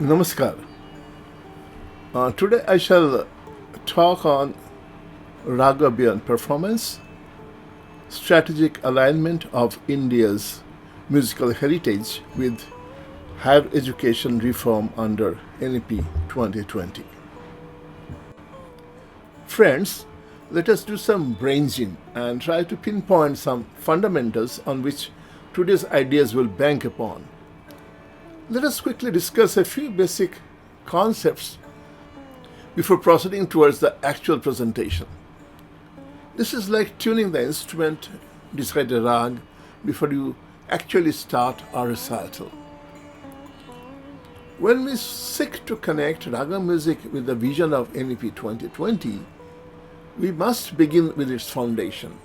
Namaskar. Today I shall talk on Raga Beyond Performance, strategic alignment of India's musical heritage with higher education reform under NEP 2020. Friends, let us do some brainstorming and try to pinpoint some fundamentals on which today's ideas will bank upon. Let us quickly discuss a few basic concepts before proceeding towards the actual presentation. This is like tuning the instrument, decide a rag before you actually start a recital. When we seek to connect raga music with the vision of NEP 2020, we must begin with its foundation.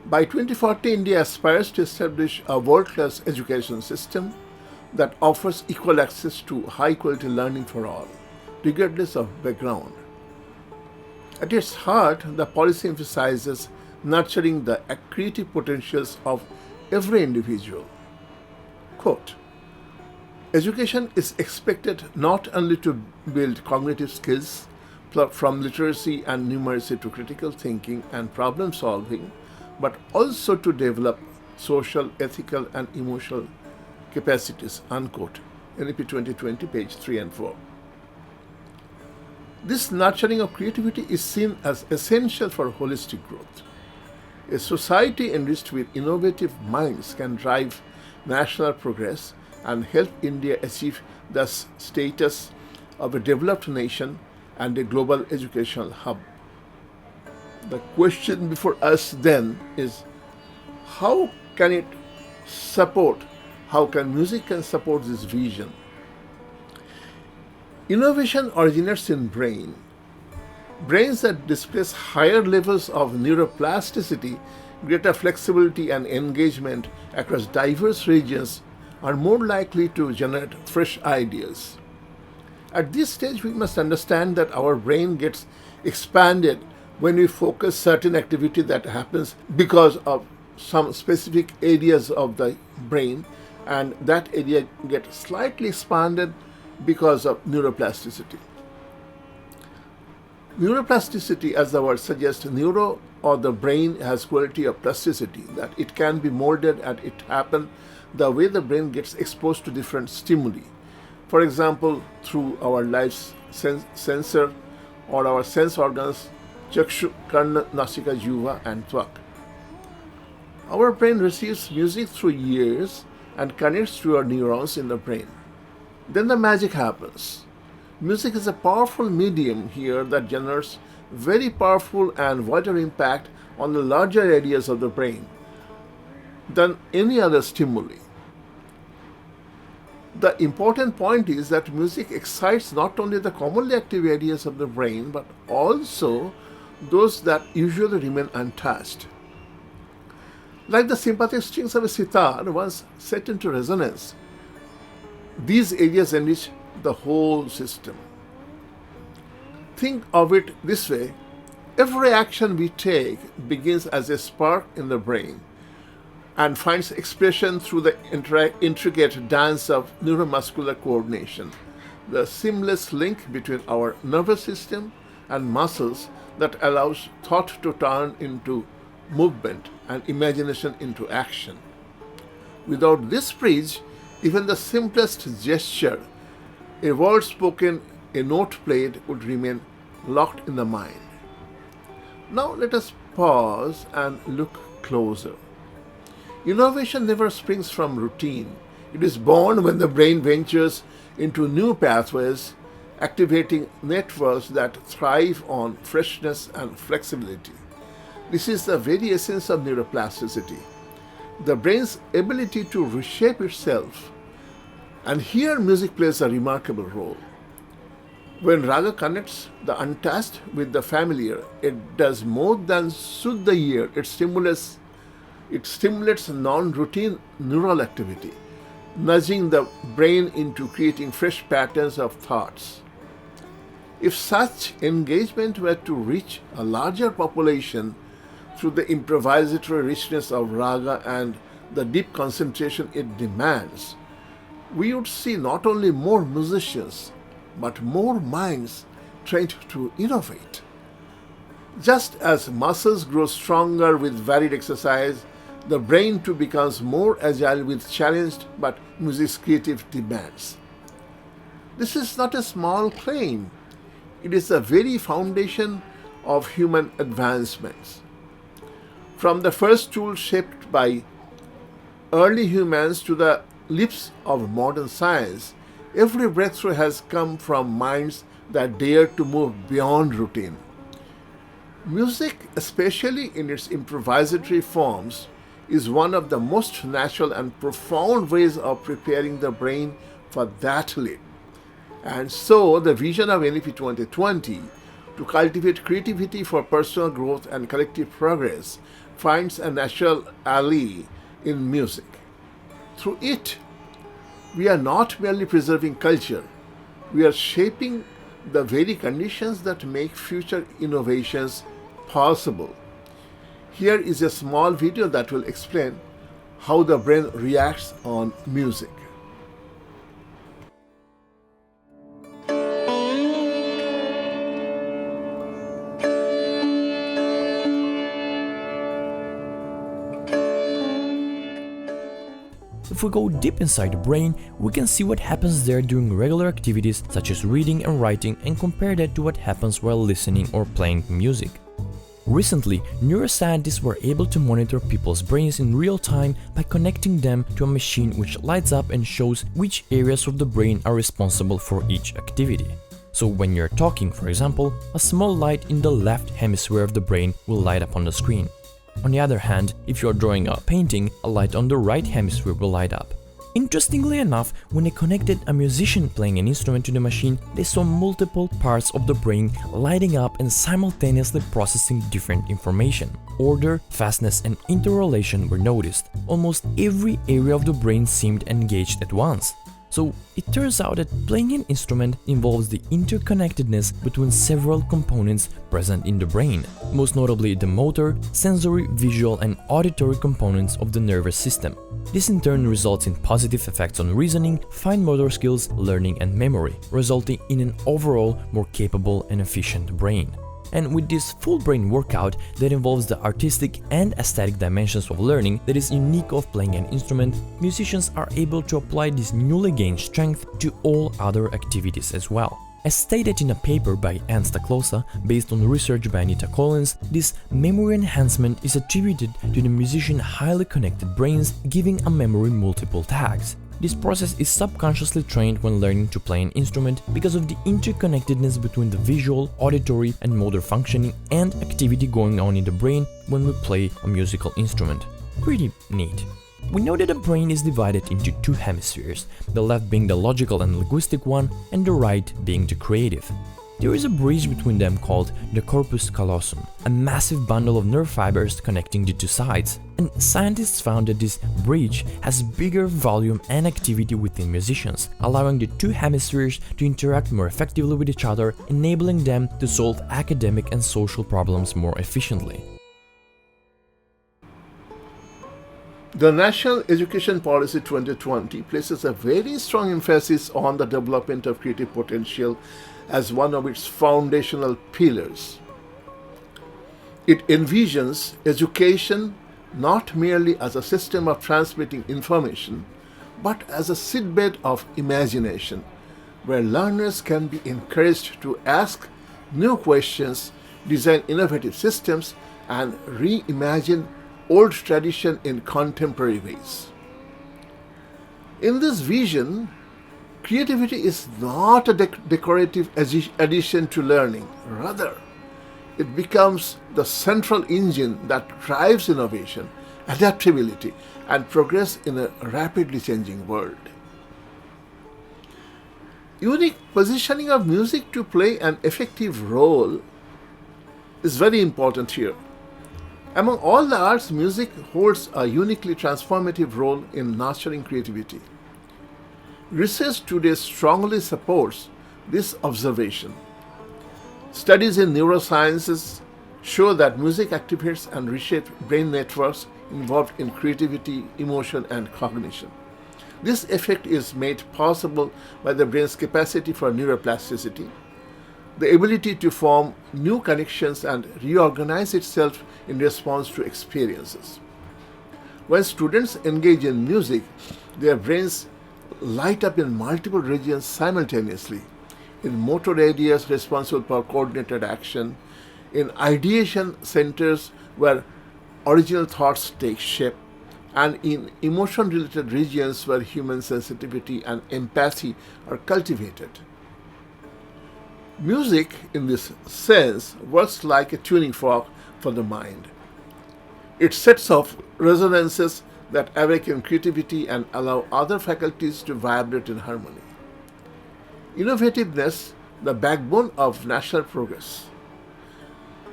By 2040, India aspires to establish a world-class education system that offers equal access to high-quality learning for all, regardless of background. At its heart, the policy emphasizes nurturing the creative potentials of every individual. Quote, education is expected not only to build cognitive skills from literacy and numeracy to critical thinking and problem solving, but also to develop social, ethical, and emotional capacities, unquote. NEP 2020, page 3 and 4. This nurturing of creativity is seen as essential for holistic growth. A society enriched with innovative minds can drive national progress and help India achieve the status of a developed nation and a global educational hub. The question before us then is, how can music support this vision? Innovation originates in brains that displays higher levels of neuroplasticity, greater flexibility and engagement across diverse regions are more likely to generate fresh ideas. At this stage, we must understand that our brain gets expanded when we focus certain activity that happens because of some specific areas of the brain, and that area gets slightly expanded because of neuroplasticity. Neuroplasticity, as the word suggests, neuro or the brain has quality of plasticity, that it can be molded and it happens the way the brain gets exposed to different stimuli. For example, through our life's sensor or our sense organs, Chakshu, Karna, Nasika, Juva, and Tvak. Our brain receives music through ears and connects to our neurons in the brain. Then the magic happens. Music is a powerful medium here that generates very powerful and wider impact on the larger areas of the brain than any other stimuli. The important point is that music excites not only the commonly active areas of the brain but also those that usually remain untouched. Like the sympathetic strings of a sitar, once set into resonance, these areas enrich the whole system. Think of it this way: every action we take begins as a spark in the brain and finds expression through the intricate dance of neuromuscular coordination, the seamless link between our nervous system and muscles that allows thought to turn into movement and imagination into action. Without this bridge, even the simplest gesture, a word spoken, a note played, would remain locked in the mind. Now let us pause and look closer. Innovation never springs from routine. It is born when the brain ventures into new pathways, activating networks that thrive on freshness and flexibility. This is the very essence of neuroplasticity, the brain's ability to reshape itself. And here music plays a remarkable role. When raga connects the untouched with the familiar, it does more than soothe the ear. It stimulates non-routine neural activity, nudging the brain into creating fresh patterns of thoughts. If such engagement were to reach a larger population through the improvisatory richness of raga and the deep concentration it demands, we would see not only more musicians, but more minds trained to innovate. Just as muscles grow stronger with varied exercise, the brain too becomes more agile with challenged but music's creative demands. This is not a small claim. It is the very foundation of human advancements. From the first tool shaped by early humans to the lips of modern science, every breakthrough has come from minds that dare to move beyond routine. Music, especially in its improvisatory forms, is one of the most natural and profound ways of preparing the brain for that leap. And so, the vision of NEP 2020 to cultivate creativity for personal growth and collective progress finds a natural ally in music. Through it, we are not merely preserving culture, we are shaping the very conditions that make future innovations possible. Here is a small video that will explain how the brain reacts on music. If we go deep inside the brain, we can see what happens there during regular activities such as reading and writing and compare that to what happens while listening or playing music. Recently, neuroscientists were able to monitor people's brains in real time by connecting them to a machine which lights up and shows which areas of the brain are responsible for each activity. So when you're talking, for example, a small light in the left hemisphere of the brain will light up on the screen. On the other hand, if you're drawing a painting, a light on the right hemisphere will light up. Interestingly enough, when they connected a musician playing an instrument to the machine, they saw multiple parts of the brain lighting up and simultaneously processing different information. Order, fastness, and interrelation were noticed. Almost every area of the brain seemed engaged at once. So it turns out that playing an instrument involves the interconnectedness between several components present in the brain, most notably the motor, sensory, visual, and auditory components of the nervous system. This in turn results in positive effects on reasoning, fine motor skills, learning, and memory, resulting in an overall more capable and efficient brain. And with this full brain workout that involves the artistic and aesthetic dimensions of learning that is unique of playing an instrument, musicians are able to apply this newly gained strength to all other activities as well. As stated in a paper by Anne Staclosa, based on research by Anita Collins, this memory enhancement is attributed to the musician's highly connected brains giving a memory multiple tags. This process is subconsciously trained when learning to play an instrument because of the interconnectedness between the visual, auditory, and motor functioning and activity going on in the brain when we play a musical instrument. Pretty neat. We know that the brain is divided into two hemispheres, the left being the logical and linguistic one, and the right being the creative. There is a bridge between them called the corpus callosum, a massive bundle of nerve fibers connecting the two sides. And scientists found that this bridge has bigger volume and activity within musicians, allowing the two hemispheres to interact more effectively with each other, enabling them to solve academic and social problems more efficiently. The National Education Policy 2020 places a very strong emphasis on the development of creative potential as one of its foundational pillars. It envisions education not merely as a system of transmitting information, but as a seedbed of imagination, where learners can be encouraged to ask new questions, design innovative systems, and reimagine old tradition in contemporary ways. In this vision, creativity is not a decorative addition to learning. Rather, it becomes the central engine that drives innovation, adaptability, and progress in a rapidly changing world. Unique positioning of music to play an effective role is very important here. Among all the arts, music holds a uniquely transformative role in nurturing creativity. Research today strongly supports this observation. Studies in neurosciences show that music activates and reshapes brain networks involved in creativity, emotion, and cognition. This effect is made possible by the brain's capacity for neuroplasticity, the ability to form new connections and reorganize itself in response to experiences. When students engage in music, their brains light up in multiple regions simultaneously, in motor areas responsible for coordinated action, in ideation centers where original thoughts take shape, and in emotion-related regions where human sensitivity and empathy are cultivated. Music, in this sense, works like a tuning fork for the mind. It sets off resonances that awaken creativity and allow other faculties to vibrate in harmony. Innovativeness, the backbone of national progress.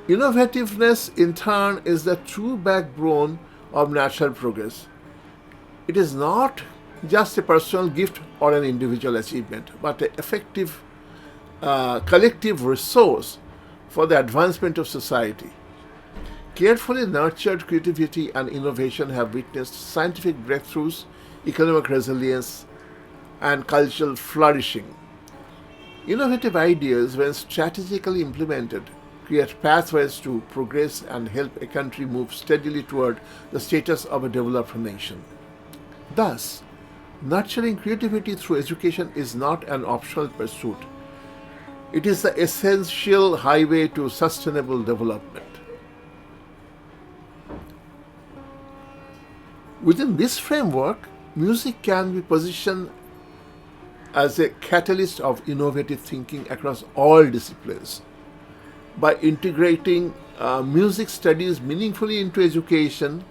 Innovativeness, in turn, is the true backbone of national progress. It is not just a personal gift or an individual achievement, but an effective collective resource for the advancement of society. Carefully nurtured creativity and innovation have witnessed scientific breakthroughs, economic resilience, and cultural flourishing. Innovative ideas, when strategically implemented, create pathways to progress and help a country move steadily toward the status of a developed nation. Thus, nurturing creativity through education is not an optional pursuit. It is the essential highway to sustainable development. Within this framework, music can be positioned as a catalyst of innovative thinking across all disciplines. By integrating music studies meaningfully into education,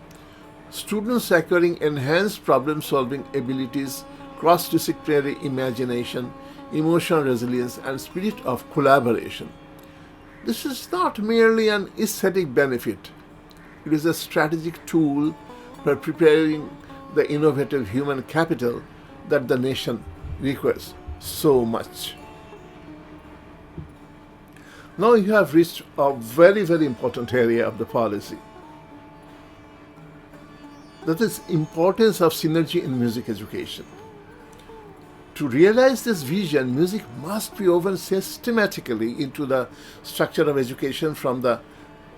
students acquiring enhanced problem-solving abilities, cross-disciplinary imagination, emotional resilience, and spirit of collaboration. This is not merely an aesthetic benefit. It is a strategic tool for preparing the innovative human capital that the nation requires so much. Now you have reached a very, very important area of the policy. That is importance of synergy in music education. To realize this vision, music must be woven systematically into the structure of education from the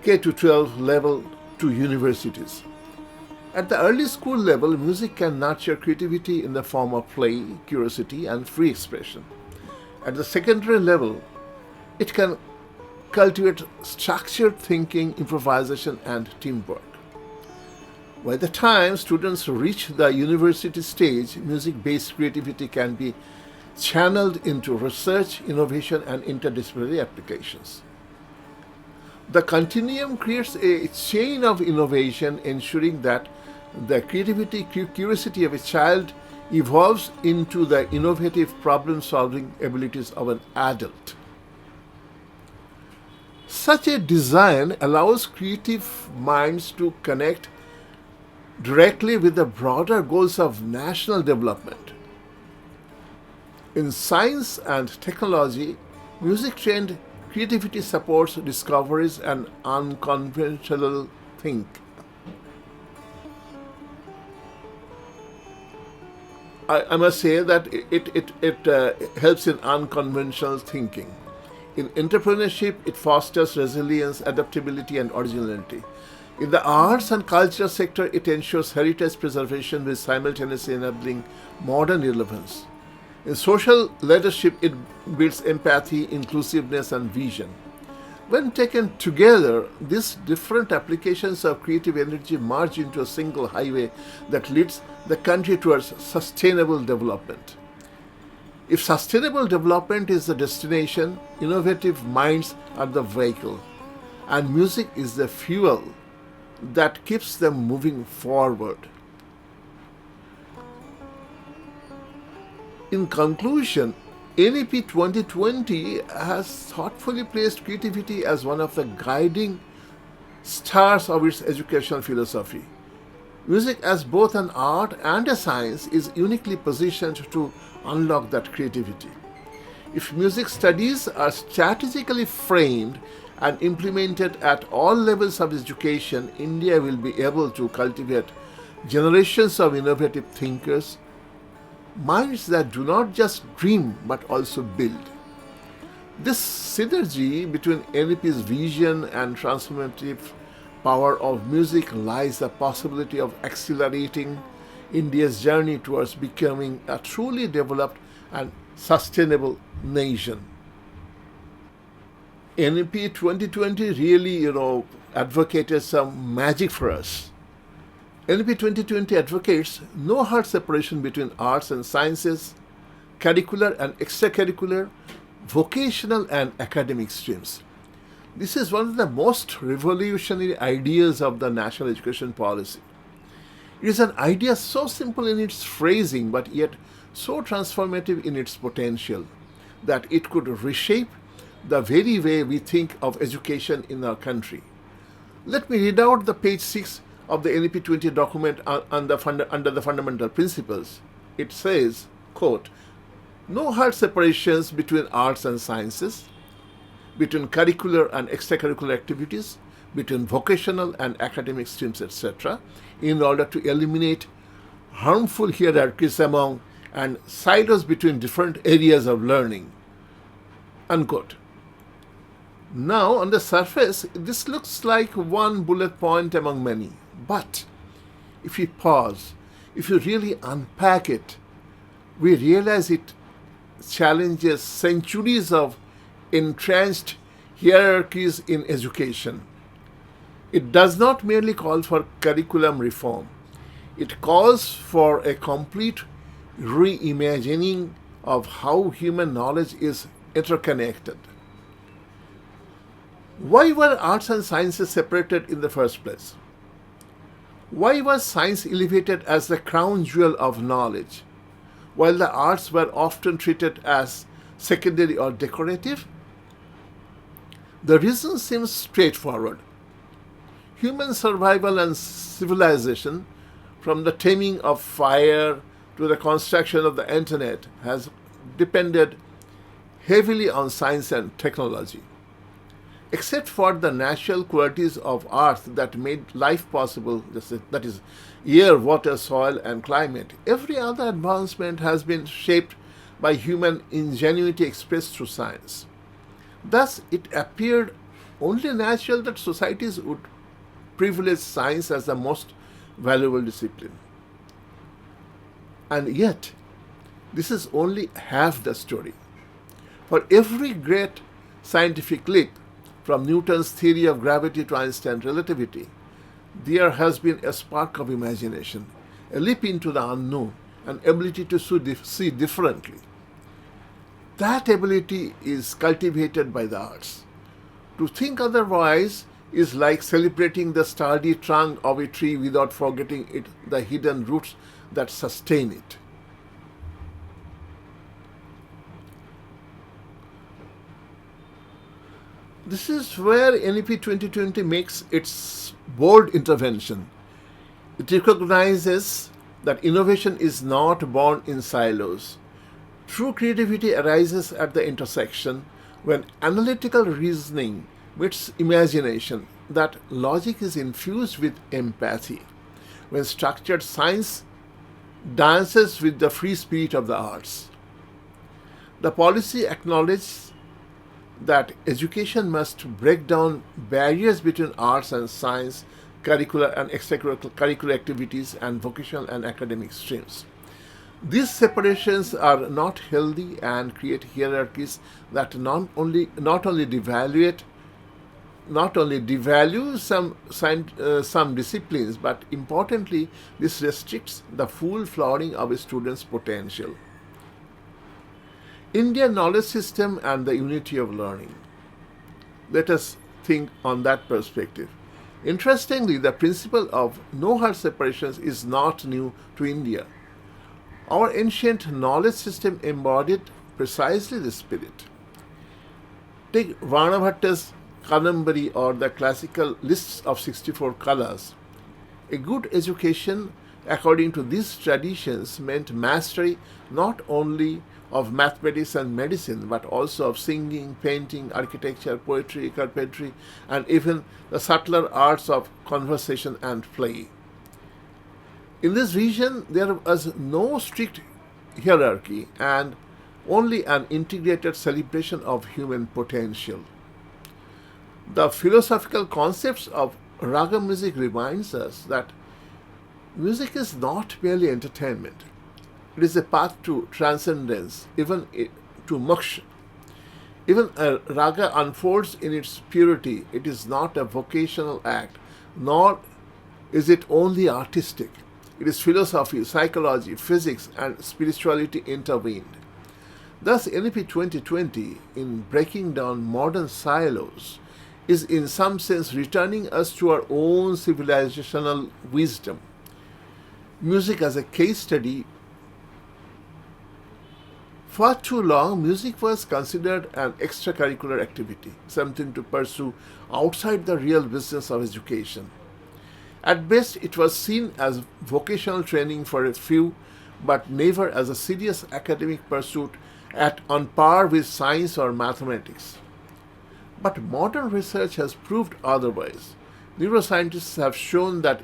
K to 12 level to universities. At the early school level, music can nurture creativity in the form of play, curiosity, and free expression. At the secondary level, it can cultivate structured thinking, improvisation, and teamwork. By the time students reach the university stage, music-based creativity can be channeled into research, innovation, and interdisciplinary applications. The continuum creates a chain of innovation, ensuring that the creativity, curiosity of a child evolves into the innovative problem-solving abilities of an adult. Such a design allows creative minds to connect directly with the broader goals of national development. In science and technology, music-trained creativity supports discoveries and unconventional think. I must say that it helps in unconventional thinking. In entrepreneurship, it fosters resilience, adaptability, and originality. In the arts and culture sector, it ensures heritage preservation with simultaneously enabling modern relevance. In social leadership, it builds empathy, inclusiveness, and vision. When taken together, these different applications of creative energy merge into a single highway that leads the country towards sustainable development. If sustainable development is the destination, innovative minds are the vehicle, and music is the fuel that keeps them moving forward. In conclusion, NEP 2020 has thoughtfully placed creativity as one of the guiding stars of its educational philosophy. Music, as both an art and a science, is uniquely positioned to unlock that creativity. If music studies are strategically framed and implemented at all levels of education, India will be able to cultivate generations of innovative thinkers, minds that do not just dream but also build. This synergy between NEP's vision and transformative power of music lies the possibility of accelerating India's journey towards becoming a truly developed and sustainable nation. NEP 2020 really, advocated some magic for us. NEP 2020 advocates no hard separation between arts and sciences, curricular and extracurricular, vocational and academic streams. This is one of the most revolutionary ideas of the national education policy. It is an idea so simple in its phrasing but yet so transformative in its potential that it could reshape the very way we think of education in our country. Let me read out the page 6 of the NEP 20 document under the fundamental principles. It says, quote, no hard separations between arts and sciences, between curricular and extracurricular activities, between vocational and academic streams, etc., in order to eliminate harmful hierarchies among and silos between different areas of learning. Unquote. Now, on the surface, this looks like one bullet point among many. But if we pause, if you really unpack it, we realize it challenges centuries of entrenched hierarchies in education. It does not merely call for curriculum reform. It calls for a complete reimagining of how human knowledge is interconnected. Why were arts and sciences separated in the first place? Why was science elevated as the crown jewel of knowledge, while the arts were often treated as secondary or decorative? The reason seems straightforward. Human survival and civilization, from the taming of fire to the construction of the internet, has depended heavily on science and technology. Except for the natural qualities of earth that made life possible, that is, air, water, soil, and climate, every other advancement has been shaped by human ingenuity expressed through science. Thus, it appeared only natural that societies would privilege science as the most valuable discipline. And yet, this is only half the story. For every great scientific leap, from Newton's theory of gravity to Einstein's relativity, there has been a spark of imagination, a leap into the unknown, an ability to see differently. That ability is cultivated by the arts. To think otherwise is like celebrating the sturdy trunk of a tree without forgetting the hidden roots that sustain it. This is where NEP 2020 makes its bold intervention. It recognizes that innovation is not born in silos. True creativity arises at the intersection when analytical reasoning meets imagination, that logic is infused with empathy, when structured science dances with the free spirit of the arts. The policy acknowledges that education must break down barriers between arts and science, curricular and extracurricular activities, and vocational and academic streams. These separations are not healthy and create hierarchies that not only devalue some disciplines, but importantly, this restricts the full flowering of a student's potential. Indian knowledge system and the unity of learning. Let us think on that perspective. Interestingly, the principle of no hard separations is not new to India. Our ancient knowledge system embodied precisely this spirit. Take Vanabhatta's Kadambari or the classical lists of 64 colors. A good education, according to these traditions, meant mastery not only of mathematics and medicine, but also of singing, painting, architecture, poetry, carpentry, and even the subtler arts of conversation and play. In this vision, there was no strict hierarchy and only an integrated celebration of human potential. The philosophical concepts of raga music reminds us that music is not merely entertainment. It is a path to transcendence, even to moksha. Even a raga unfolds in its purity. It is not a vocational act, nor is it only artistic. It is philosophy, psychology, physics, and spirituality intervened. Thus, NEP 2020, in breaking down modern silos, is in some sense returning us to our own civilizational wisdom. Music as a case study. For too long, music was considered an extracurricular activity, something to pursue outside the real business of education. At best, it was seen as vocational training for a few, but never as a serious academic pursuit on par with science or mathematics. But modern research has proved otherwise. Neuroscientists have shown that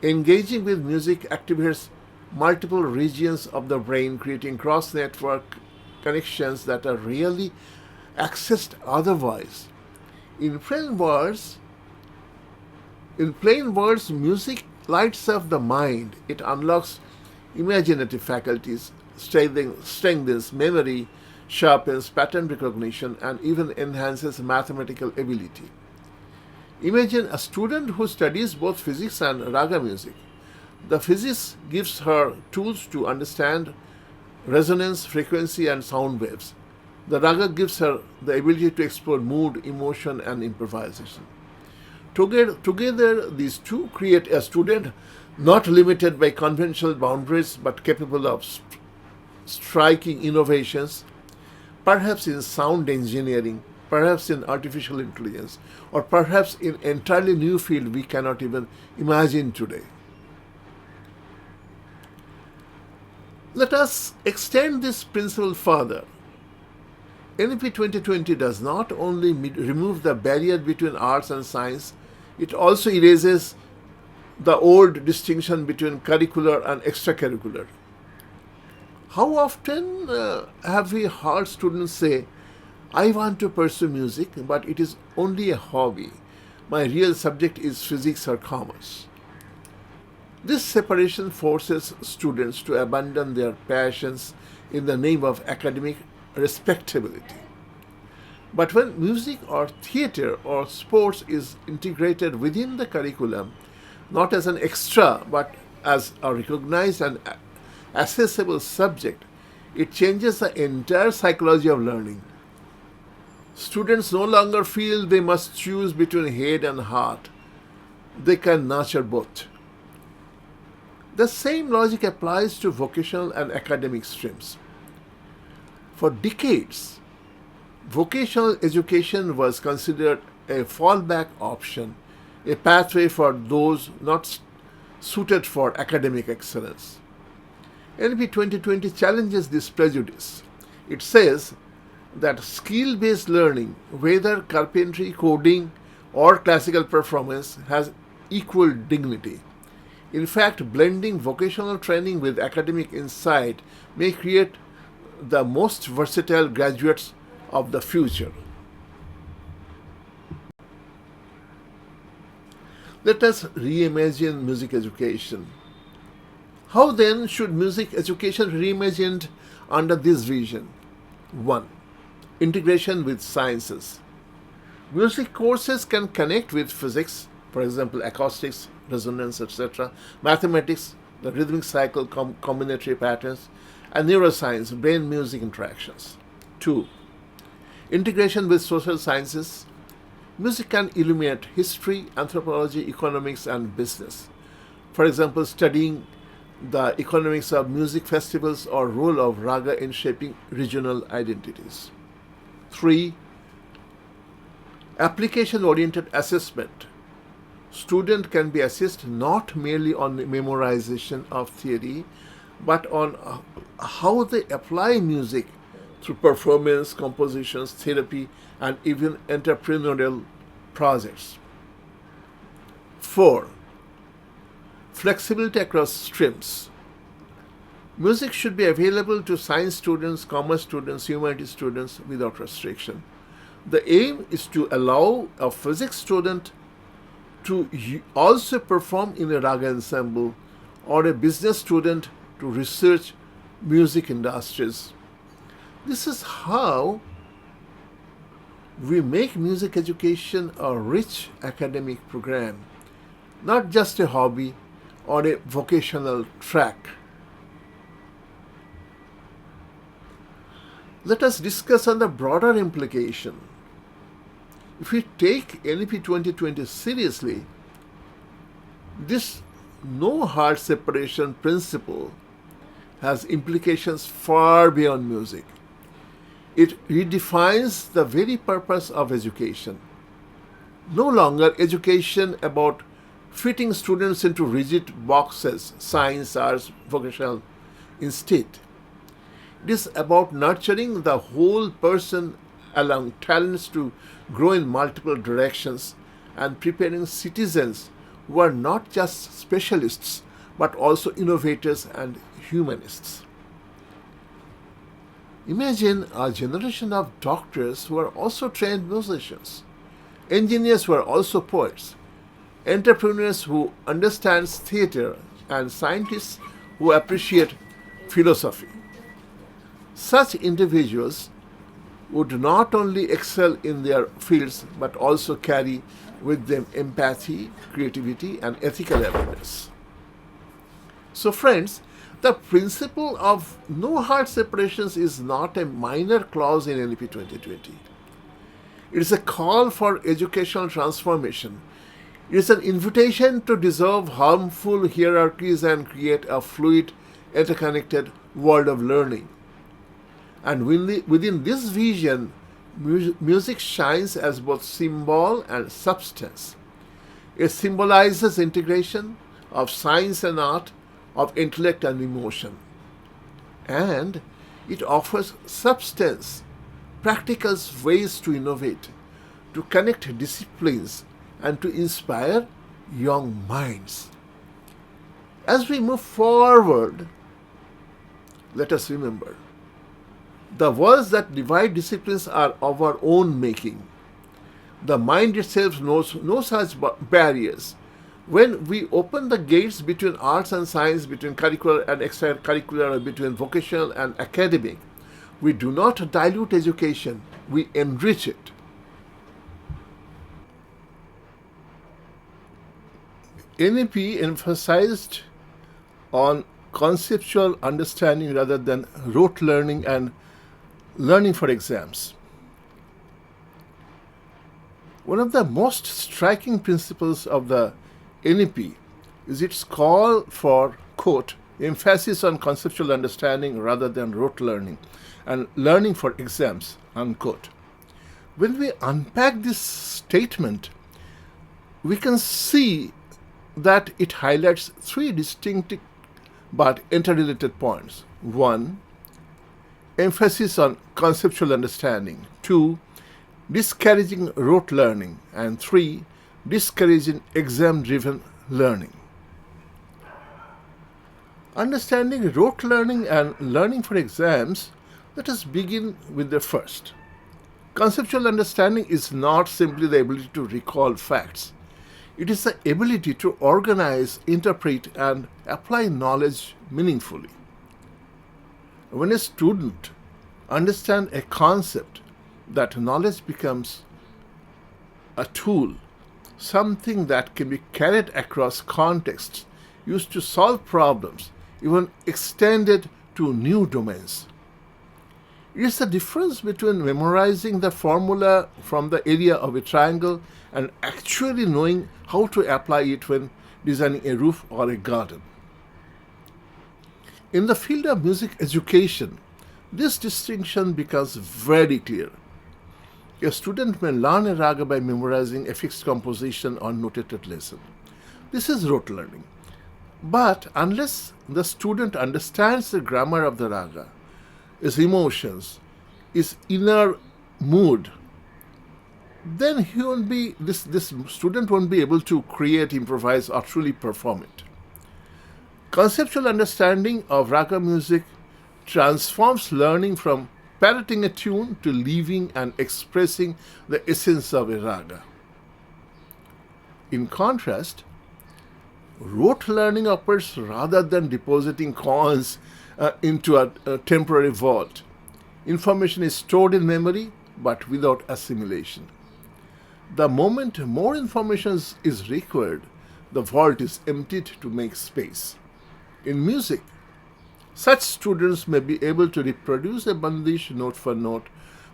engaging with music activates multiple regions of the brain, creating cross-network connections that are rarely accessed otherwise. In plain words, music lights up the mind. It unlocks imaginative faculties, strengthens memory, sharpens pattern recognition, and even enhances mathematical ability. Imagine a student who studies both physics and raga music. The physics gives her tools to understand resonance, frequency, and sound waves. The raga gives her the ability to explore mood, emotion, and improvisation. Together, these two create a student not limited by conventional boundaries but capable of striking innovations, perhaps in sound engineering, perhaps in artificial intelligence, or perhaps in entirely new field we cannot even imagine today. Let us extend this principle further. NEP 2020 does not only remove the barrier between arts and science, it also erases the old distinction between curricular and extracurricular. How often have we heard students say, I want to pursue music, but it is only a hobby. My real subject is physics or commerce. This separation forces students to abandon their passions in the name of academic respectability. But when music or theater or sports is integrated within the curriculum, not as an extra but as a recognized and accessible subject, it changes the entire psychology of learning. Students no longer feel they must choose between head and heart. They can nurture both. The same logic applies to vocational and academic streams. For decades, vocational education was considered a fallback option, a pathway for those not suited for academic excellence. NEP 2020 challenges this prejudice. It says that skill-based learning, whether carpentry, coding, or classical performance, has equal dignity. In fact, blending vocational training with academic insight may create the most versatile graduates of the future. Let us reimagine music education. How then should music education reimagined under this vision? 1. Integration with sciences. Music courses can connect with physics, for example, acoustics, resonance, etc., mathematics, the rhythmic cycle, combinatory patterns, and neuroscience, brain-music interactions. 2. Integration with social sciences. Music can illuminate history, anthropology, economics, and business. For example, studying the economics of music festivals or role of raga in shaping regional identities. 3. Application-oriented assessment. Student can be assessed not merely on memorization of theory, but on how they apply music through performance, compositions, therapy, and even entrepreneurial projects. 4. Flexibility across streams. Music should be available to science students, commerce students, humanities students without restriction. The aim is to allow a physics student to also perform in a raga ensemble, or a business student to research music industries. This is how we make music education a rich academic program, not just a hobby or a vocational track. Let us discuss on the broader implication. If we take NEP 2020 seriously, this no heart separation principle has implications far beyond music. It redefines the very purpose of education. No longer education about fitting students into rigid boxes, science, arts, vocational. Instead, it is about nurturing the whole person, allowing talents to grow in multiple directions, and preparing citizens who are not just specialists but also innovators and humanists. Imagine a generation of doctors who are also trained musicians, engineers who are also poets, entrepreneurs who understand theater, and scientists who appreciate philosophy. Such individuals would not only excel in their fields but also carry with them empathy, creativity, and ethical awareness. So, friends, the principle of no hard separations is not a minor clause in NEP 2020. It is a call for educational transformation. It is an invitation to dissolve harmful hierarchies and create a fluid, interconnected world of learning. And within this vision, music shines as both symbol and substance. It symbolizes integration of science and art, of intellect and emotion. And it offers substance, practical ways to innovate, to connect disciplines, and to inspire young minds. As we move forward, let us remember, the walls that divide disciplines are of our own making. The mind itself knows no such barriers. When we open the gates between arts and science, between curricular and extracurricular, or between vocational and academic, we do not dilute education, we enrich it. NEP emphasized on conceptual understanding rather than rote learning and learning for exams. One of the most striking principles of the NEP is its call for, quote, emphasis on conceptual understanding rather than rote learning and learning for exams, unquote. When we unpack this statement, we can see that it highlights three distinct but interrelated points. One, emphasis on conceptual understanding. Two, discouraging rote learning. And three, discouraging exam-driven learning. Understanding rote learning and learning for exams, let us begin with the first. Conceptual understanding is not simply the ability to recall facts. It is the ability to organize, interpret, and apply knowledge meaningfully. When a student understands a concept, that knowledge becomes a tool, something that can be carried across contexts, used to solve problems, even extended to new domains. It is the difference between memorizing the formula from the area of a triangle and actually knowing how to apply it when designing a roof or a garden. In the field of music education, this distinction becomes very clear. A student may learn a raga by memorizing a fixed composition or notated lesson. This is rote learning. But unless the student understands the grammar of the raga, its emotions, its inner mood, then this student won't be able to create, improvise, or truly perform it. Conceptual understanding of raga music transforms learning from parroting a tune to living and expressing the essence of a raga. In contrast, rote learning occurs rather than depositing coins into a temporary vault. Information is stored in memory but without assimilation. The moment more information is required, the vault is emptied to make space. In music, such students may be able to reproduce a bandish note for note,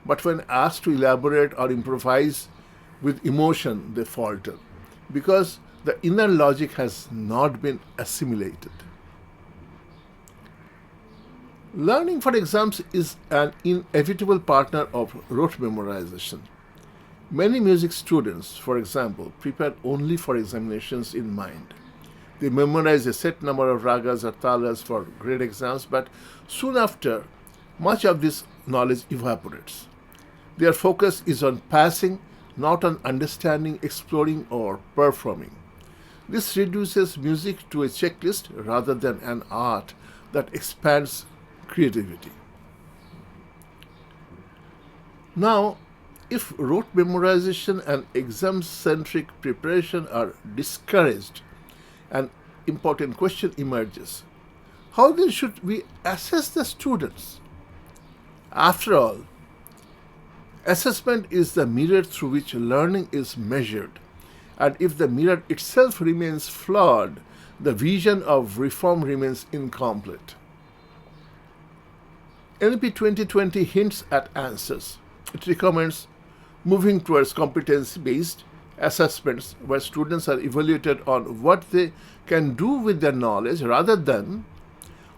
but when asked to elaborate or improvise with emotion, they falter, because the inner logic has not been assimilated. Learning for exams is an inevitable partner of rote memorization. Many music students, for example, prepare only for examinations in mind. They memorize a set number of ragas or talas for grade exams, but soon after, much of this knowledge evaporates. Their focus is on passing, not on understanding, exploring, or performing. This reduces music to a checklist rather than an art that expands creativity. Now, if rote memorization and exam-centric preparation are discouraged, an important question emerges. How then should we assess the students? After all, assessment is the mirror through which learning is measured, and if the mirror itself remains flawed, the vision of reform remains incomplete. NEP-2020 hints at answers. It recommends moving towards competency-based assessments where students are evaluated on what they can do with their knowledge rather than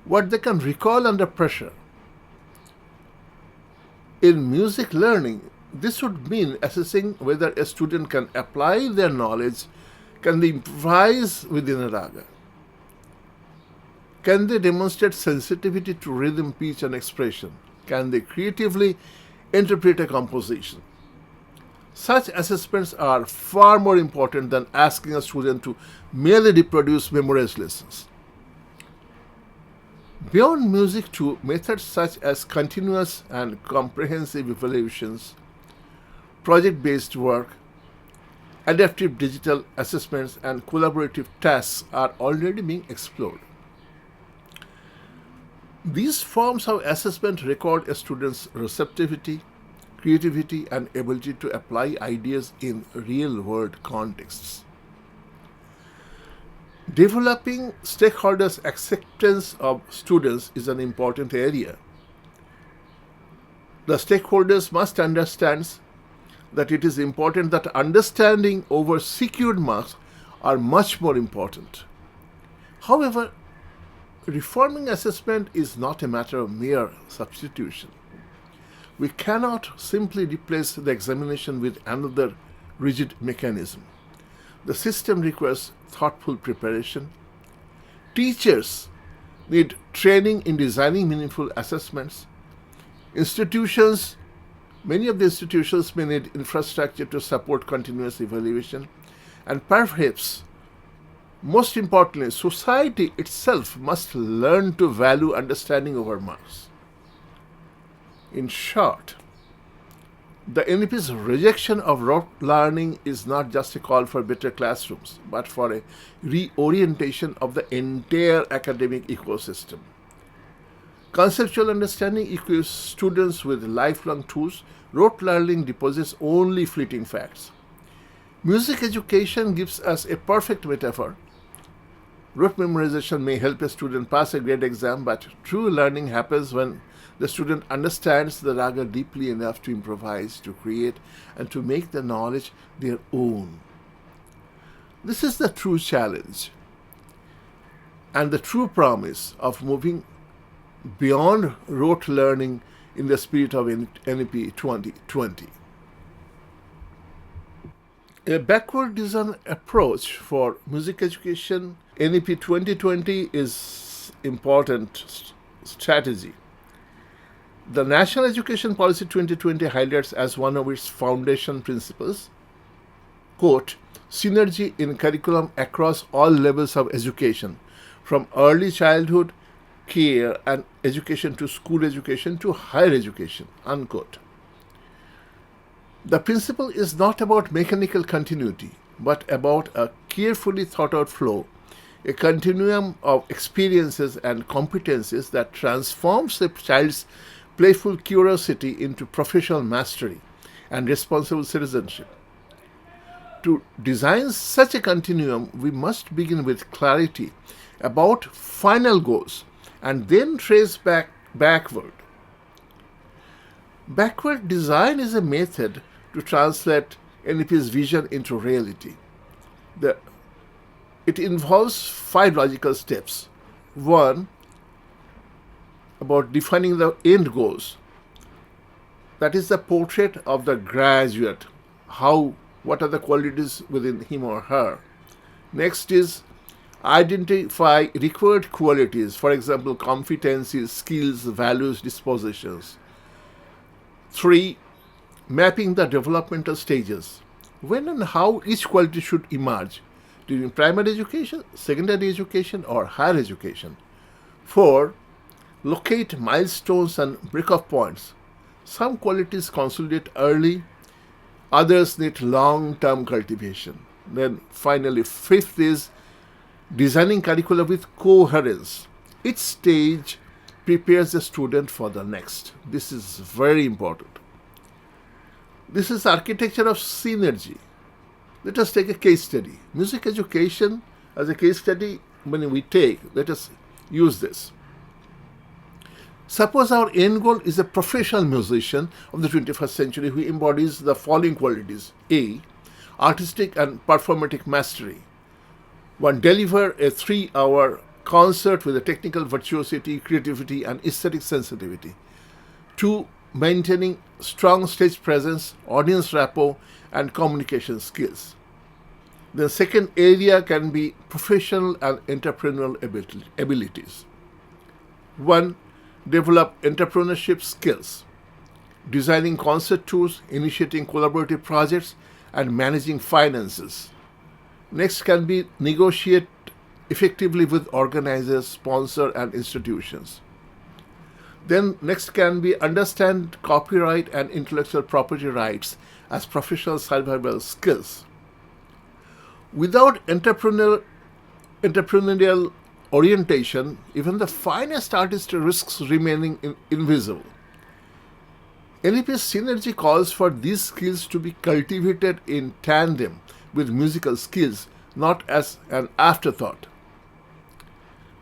what they can recall under pressure. In music learning, this would mean assessing whether a student can apply their knowledge, can they improvise within a raga, can they demonstrate sensitivity to rhythm, pitch, and expression, can they creatively interpret a composition. Such assessments are far more important than asking a student to merely reproduce memorized lessons. Beyond music too, methods such as continuous and comprehensive evaluations, project-based work, adaptive digital assessments, and collaborative tasks are already being explored. These forms of assessment record a student's receptivity, creativity, and ability to apply ideas in real-world contexts. Developing stakeholders' acceptance of students is an important area. The stakeholders must understand that it is important that understanding over secured marks are much more important. However, reforming assessment is not a matter of mere substitution. We cannot simply replace the examination with another rigid mechanism. The system requires thoughtful preparation. Teachers need training in designing meaningful assessments. Many of the institutions may need infrastructure to support continuous evaluation. And perhaps, most importantly, society itself must learn to value understanding over marks. In short, the NEP's rejection of rote learning is not just a call for better classrooms, but for a reorientation of the entire academic ecosystem. Conceptual understanding equips students with lifelong tools. Rote learning deposits only fleeting facts. Music education gives us a perfect metaphor. Rote memorization may help a student pass a grade exam, but true learning happens when the student understands the raga deeply enough to improvise, to create, and to make the knowledge their own. This is the true challenge and the true promise of moving beyond rote learning in the spirit of NEP 2020. A backward design approach for music education, NEP 2020 is important strategy. The National Education Policy 2020 highlights as one of its foundation principles, quote, synergy in curriculum across all levels of education, from early childhood care and education to school education to higher education, unquote. The principle is not about mechanical continuity, but about a carefully thought out flow, a continuum of experiences and competencies that transforms a child's playful curiosity into professional mastery and responsible citizenship. To design such a continuum, we must begin with clarity about final goals and then trace backward. Backward design is a method to translate NEP's vision into reality. It involves 5 logical steps. 1, about defining the end goals. That is the portrait of the graduate. What are the qualities within him or her? Next is identify required qualities, for example, competencies, skills, values, dispositions. 3, mapping the developmental stages. When and how each quality should emerge during primary education, secondary education, or higher education. 4, locate milestones and break-off points. Some qualities consolidate early, others need long-term cultivation. Then finally, 5th is designing curricula with coherence. Each stage prepares the student for the next. This is very important. This is architecture of synergy. Let us take a case study. Music education as a case study let us use this. Suppose our end goal is a professional musician of the 21st century who embodies the following qualities. A, artistic and performative mastery. 1, deliver a 3-hour concert with a technical virtuosity, creativity, and aesthetic sensitivity. 2, maintaining strong stage presence, audience rapport, and communication skills. The second area can be professional and entrepreneurial abilities. 1, develop entrepreneurship skills, designing concert tours, initiating collaborative projects, and managing finances. Next can be negotiate effectively with organizers, sponsors, and institutions. Then next can be understand copyright and intellectual property rights as professional survival skills. Without entrepreneurial orientation, even the finest artist risks remaining invisible. NEP's synergy calls for these skills to be cultivated in tandem with musical skills, not as an afterthought.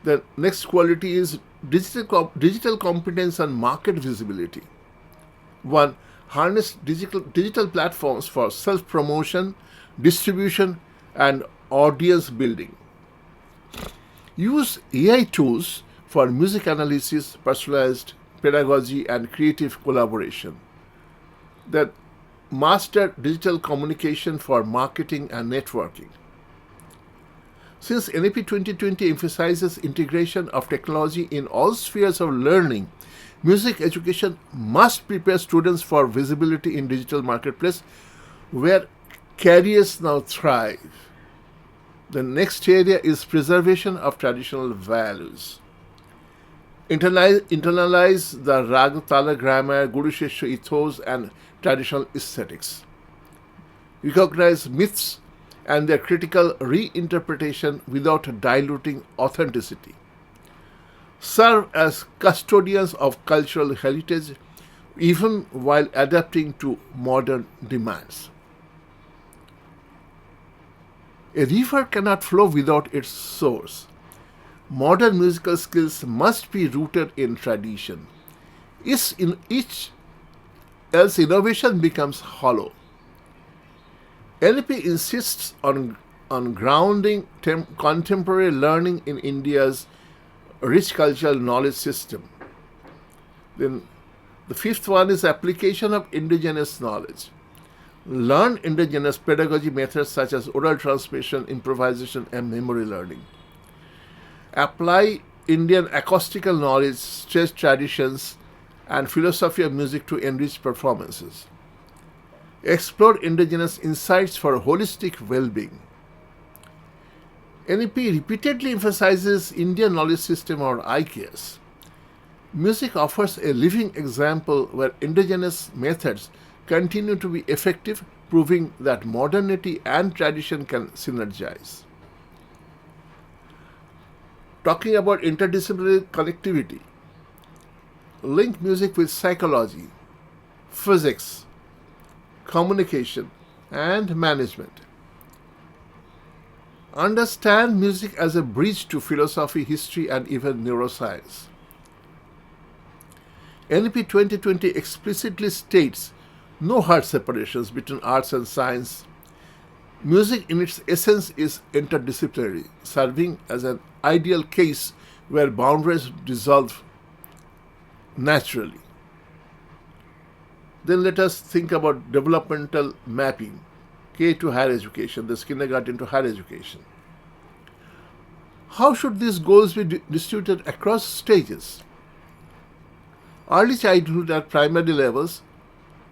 The next quality is digital competence and market visibility. 1, harness digital platforms for self-promotion, distribution, and audience building. Use AI tools for music analysis, personalized pedagogy, and creative collaboration. That master digital communication for marketing and networking. Since NEP 2020 emphasizes integration of technology in all spheres of learning, music education must prepare students for visibility in digital marketplace where careers now thrive. The next area is preservation of traditional values. Internalize the Raga Tala grammar, Guru Shishya ethos, and traditional aesthetics. Recognize myths and their critical reinterpretation without diluting authenticity. Serve as custodians of cultural heritage even while adapting to modern demands. A river cannot flow without its source. Modern musical skills must be rooted in tradition. Else innovation becomes hollow. NEP insists on grounding contemporary learning in India's rich cultural knowledge system. Then the 5th one is application of indigenous knowledge. Learn indigenous pedagogy methods such as oral transmission, improvisation, and memory learning. Apply Indian acoustical knowledge, stretch traditions, and philosophy of music to enrich performances. Explore indigenous insights for holistic well-being. NEP repeatedly emphasizes Indian knowledge system or IKS. Music offers a living example where indigenous methods continue to be effective, proving that modernity and tradition can synergize. Talking about interdisciplinary connectivity, link music with psychology, physics, communication, and management. Understand music as a bridge to philosophy, history, and even neuroscience. NEP 2020 explicitly states no hard separations between arts and science. Music in its essence is interdisciplinary, serving as an ideal case where boundaries dissolve naturally. Then let us think about developmental mapping, K to higher education, this kindergarten to higher education. How should these goals be distributed across stages? Early childhood at primary levels,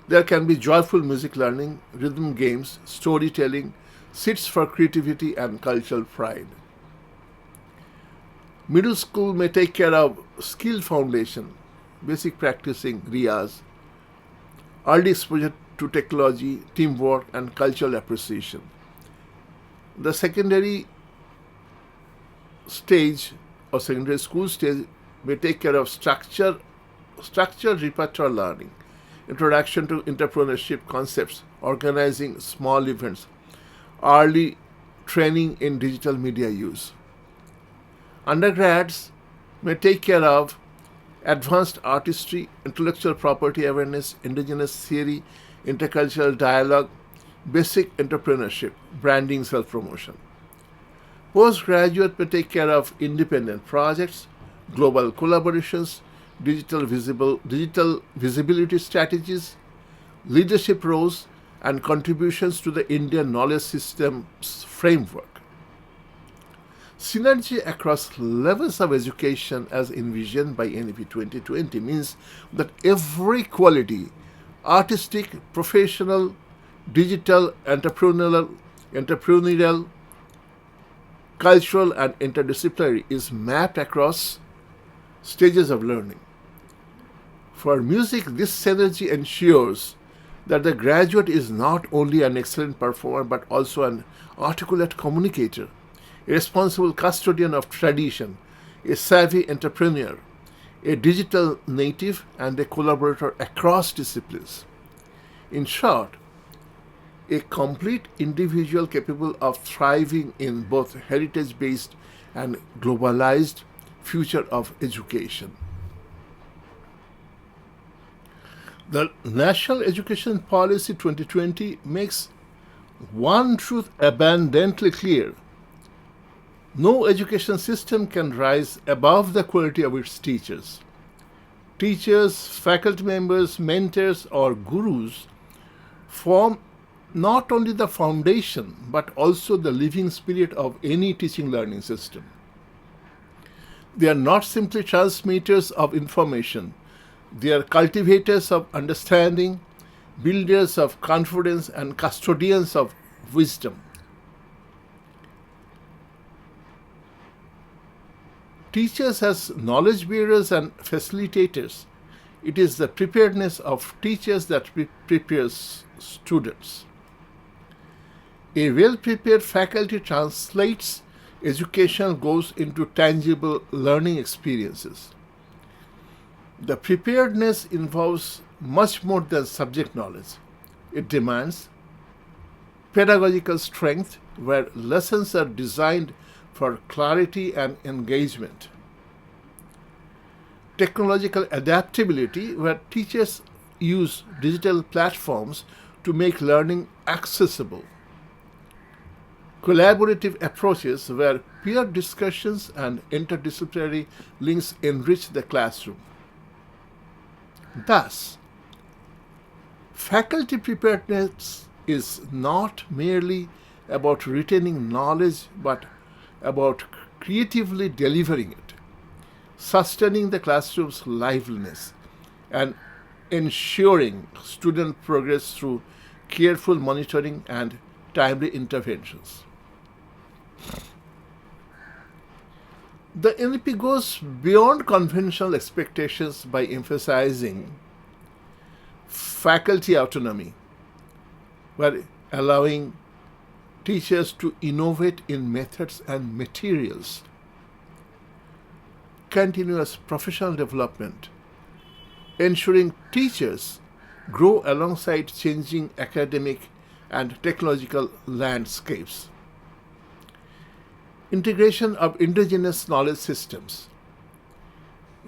there can be joyful music learning, rhythm games, storytelling, seeds for creativity and cultural pride. Middle school may take care of skill foundation, basic practicing, riyaz, early exposure to technology, teamwork, and cultural appreciation. The secondary stage or secondary school stage may take care of structured repertoire learning, introduction to entrepreneurship concepts, organizing small events, early training in digital media use. Undergrads may take care of advanced artistry, intellectual property awareness, indigenous theory, intercultural dialogue, basic entrepreneurship, branding, self-promotion. Postgraduate may take care of independent projects, global collaborations, digital visibility strategies, leadership roles, and contributions to the Indian knowledge systems framework. Synergy across levels of education as envisioned by NEP 2020 means that every quality, artistic, professional, digital, entrepreneurial, cultural, and interdisciplinary is mapped across stages of learning. For music, this synergy ensures that the graduate is not only an excellent performer but also an articulate communicator, a responsible custodian of tradition, a savvy entrepreneur, a digital native, and a collaborator across disciplines. In short, a complete individual capable of thriving in both heritage-based and globalized future of education. The National Education Policy 2020 makes one truth abundantly clear. No education system can rise above the quality of its teachers. Teachers, faculty members, mentors, or gurus form not only the foundation but also the living spirit of any teaching learning system. They are not simply transmitters of information. They are cultivators of understanding, builders of confidence, and custodians of wisdom. Teachers as knowledge bearers and facilitators, it is the preparedness of teachers that prepares students. A well-prepared faculty translates education goals into tangible learning experiences. The preparedness involves much more than subject knowledge. It demands pedagogical strength where lessons are designed for clarity and engagement. Technological adaptability where teachers use digital platforms to make learning accessible. Collaborative approaches where peer discussions and interdisciplinary links enrich the classroom. Thus, faculty preparedness is not merely about retaining knowledge but about creatively delivering it, sustaining the classroom's liveliness, and ensuring student progress through careful monitoring and timely interventions. The NEP goes beyond conventional expectations by emphasizing faculty autonomy, by allowing teachers to innovate in methods and materials, continuous professional development, ensuring teachers grow alongside changing academic and technological landscapes, integration of indigenous knowledge systems,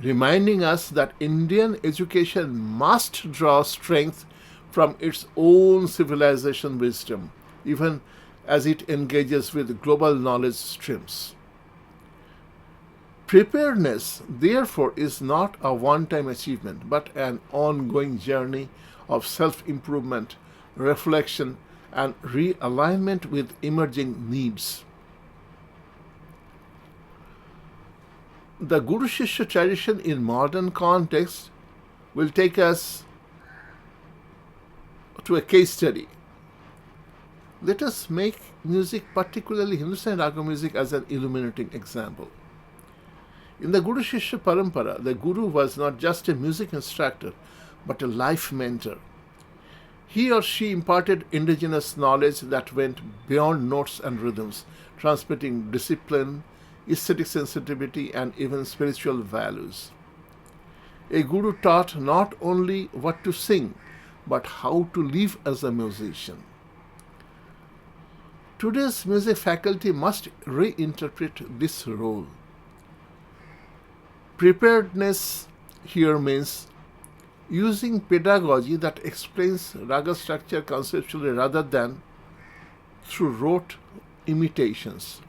reminding us that Indian education must draw strength from its own civilization wisdom, even as it engages with global knowledge streams. Preparedness, therefore, is not a one-time achievement, but an ongoing journey of self-improvement, reflection, and realignment with emerging needs. The Guru Shishya tradition in modern context will take us to a case study. Let us make music, particularly Hindustani Raga music, as an illuminating example. In the Guru Shishya Parampara, the Guru was not just a music instructor, but a life mentor. He or she imparted indigenous knowledge that went beyond notes and rhythms, transmitting discipline, aesthetic sensitivity, and even spiritual values. A guru taught not only what to sing, but how to live as a musician. Today's music faculty must reinterpret this role. Preparedness here means using pedagogy that explains raga structure conceptually rather than through rote imitations.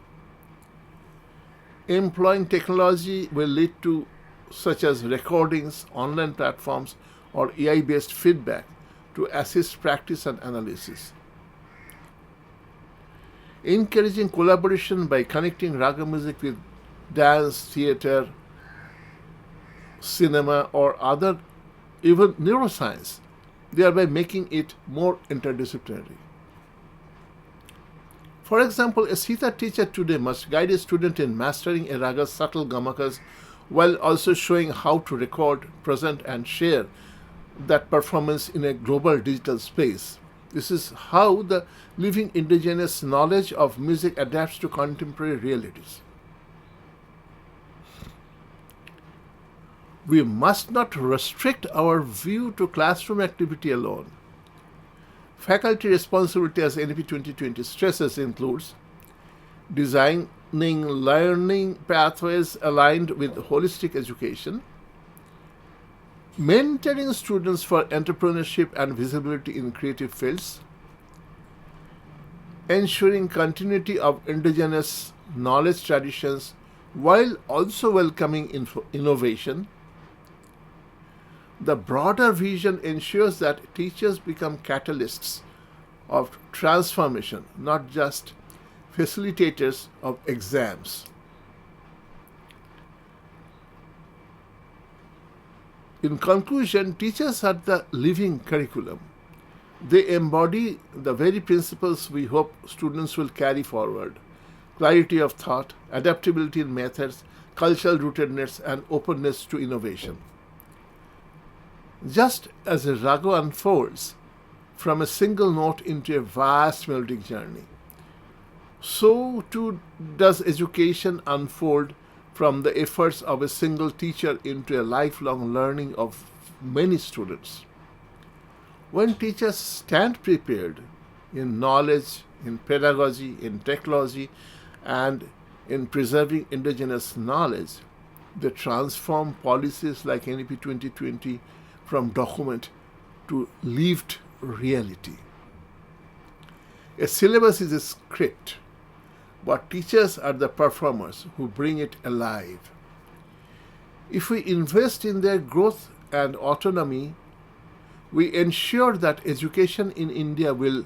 Employing technology will lead to such as recordings, online platforms, or AI-based feedback to assist practice and analysis. Encouraging collaboration by connecting raga music with dance, theater, cinema, or other, even neuroscience, thereby making it more interdisciplinary. For example, a Sita teacher today must guide a student in mastering a raga's subtle gamakas while also showing how to record, present, and share that performance in a global digital space. This is how the living indigenous knowledge of music adapts to contemporary realities. We must not restrict our view to classroom activity alone. Faculty responsibility, as NEP 2020 stresses, includes designing learning pathways aligned with holistic education, mentoring students for entrepreneurship and visibility in creative fields, ensuring continuity of indigenous knowledge traditions while also welcoming innovation. The broader vision ensures that teachers become catalysts of transformation, not just facilitators of exams. In conclusion, teachers are the living curriculum. They embody the very principles we hope students will carry forward: clarity of thought, adaptability in methods, cultural rootedness, and openness to innovation. Just as a raga unfolds from a single note into a vast melodic journey, so too does education unfold from the efforts of a single teacher into a lifelong learning of many students. When teachers stand prepared in knowledge, in pedagogy, in technology, and in preserving indigenous knowledge, they transform policies like NEP 2020 from document to lived reality. A syllabus is a script, but teachers are the performers who bring it alive. If we invest in their growth and autonomy, we ensure that education in India will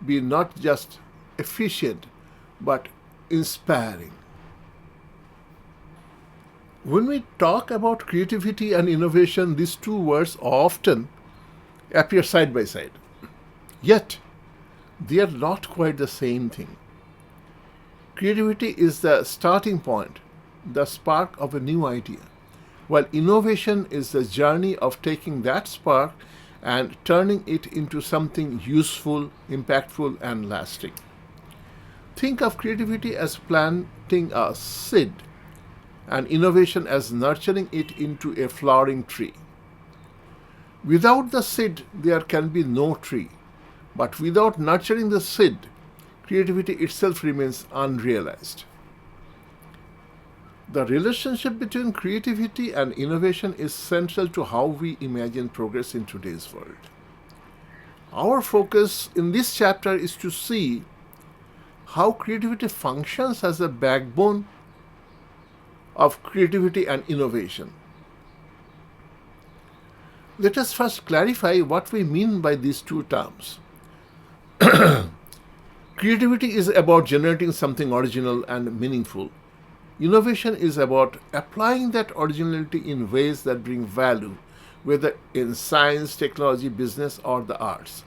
be not just efficient, but inspiring. When we talk about creativity and innovation, these two words often appear side by side. Yet, they are not quite the same thing. Creativity is the starting point, the spark of a new idea, while innovation is the journey of taking that spark and turning it into something useful, impactful, and lasting. Think of creativity as planting a seed and innovation as nurturing it into a flowering tree. Without the seed, there can be no tree, but without nurturing the seed, creativity itself remains unrealized. The relationship between creativity and innovation is central to how we imagine progress in today's world. Our focus in this chapter is to see how creativity functions as a backbone of creativity and innovation. Let us first clarify what we mean by these two terms. Creativity is about generating something original and meaningful. Innovation is about applying that originality in ways that bring value, whether in science, technology, business, or the arts.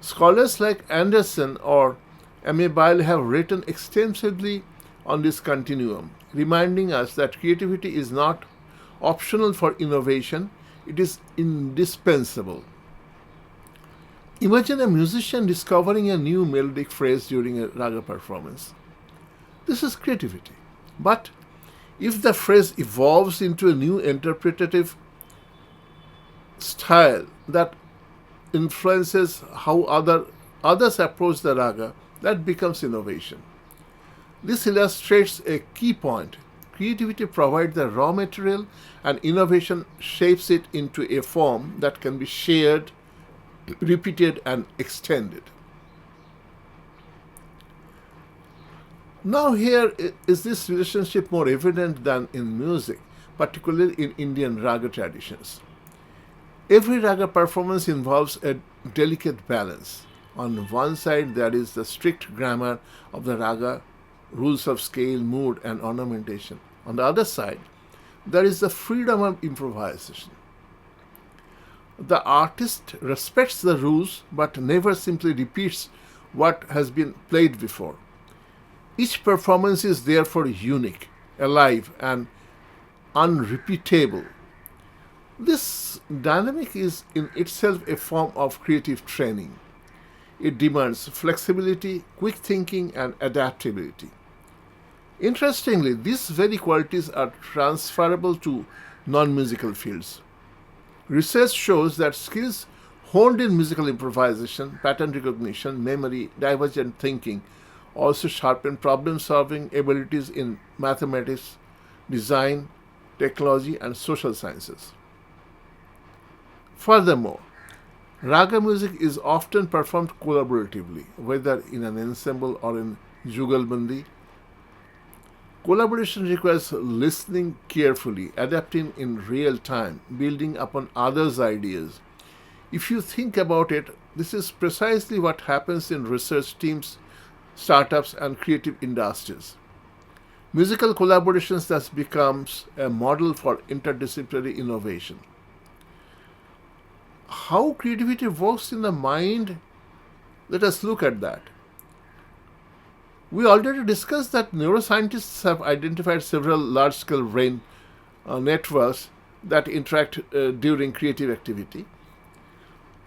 Scholars like Anderson or Amabile have written extensively on this continuum, reminding us that creativity is not optional for innovation, it is indispensable. Imagine a musician discovering a new melodic phrase during a raga performance. This is creativity. But if the phrase evolves into a new interpretative style that influences how others approach the raga, that becomes innovation. This illustrates a key point. Creativity provides the raw material and innovation shapes it into a form that can be shared, repeated, and extended. Now here is this relationship more evident than in music, particularly in Indian raga traditions. Every raga performance involves a delicate balance. On one side there is the strict grammar of the raga, rules of scale, mood, and ornamentation. On the other side, there is the freedom of improvisation. The artist respects the rules but never simply repeats what has been played before. Each performance is therefore unique, alive, and unrepeatable. This dynamic is in itself a form of creative training. It demands flexibility, quick thinking, and adaptability. Interestingly, these very qualities are transferable to non-musical fields. Research shows that skills honed in musical improvisation, pattern recognition, memory, divergent thinking also sharpen problem-solving abilities in mathematics, design, technology, and social sciences. Furthermore, raga music is often performed collaboratively, whether in an ensemble or in jugalbandi. Collaboration requires listening carefully, adapting in real time, building upon others' ideas. If you think about it, this is precisely what happens in research teams, startups, and creative industries. Musical collaborations thus becomes a model for interdisciplinary innovation. How creativity works in the mind? Let us look at that. We already discussed that neuroscientists have identified several large-scale brain networks that interact during creative activity.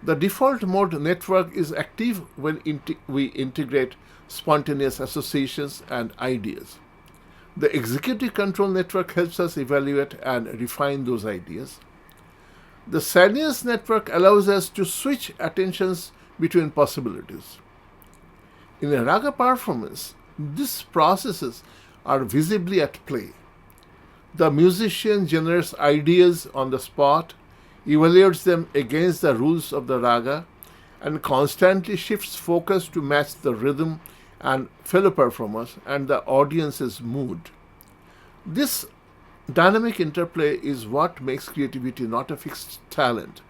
The default mode network is active when we integrate spontaneous associations and ideas. The executive control network helps us evaluate and refine those ideas. The salience network allows us to switch attentions between possibilities. In a raga performance, these processes are visibly at play. The musician generates ideas on the spot, evaluates them against the rules of the raga, and constantly shifts focus to match the rhythm and fellow performers and the audience's mood. This dynamic interplay is what makes creativity not a fixed talent,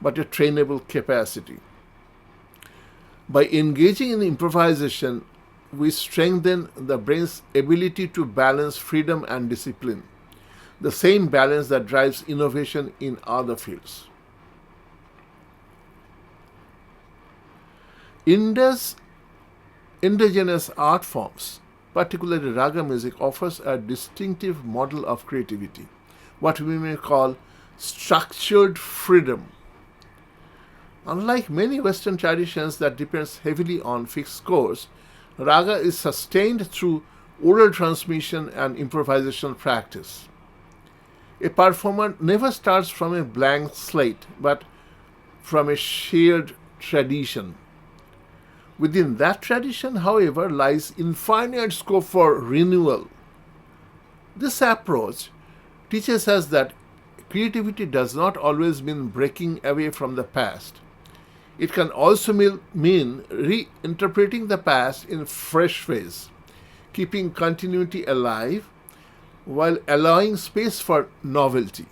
but a trainable capacity. By engaging in improvisation, we strengthen the brain's ability to balance freedom and discipline, the same balance that drives innovation in other fields. India's indigenous art forms particularly raga music, offers a distinctive model of creativity, what we may call structured freedom. Unlike many Western traditions that depends heavily on fixed scores, raga is sustained through oral transmission and improvisational practice. A performer never starts from a blank slate, but from a shared tradition. Within that tradition, however, lies infinite scope for renewal. This approach teaches us that creativity does not always mean breaking away from the past. It can also mean reinterpreting the past in fresh ways, keeping continuity alive while allowing space for novelty.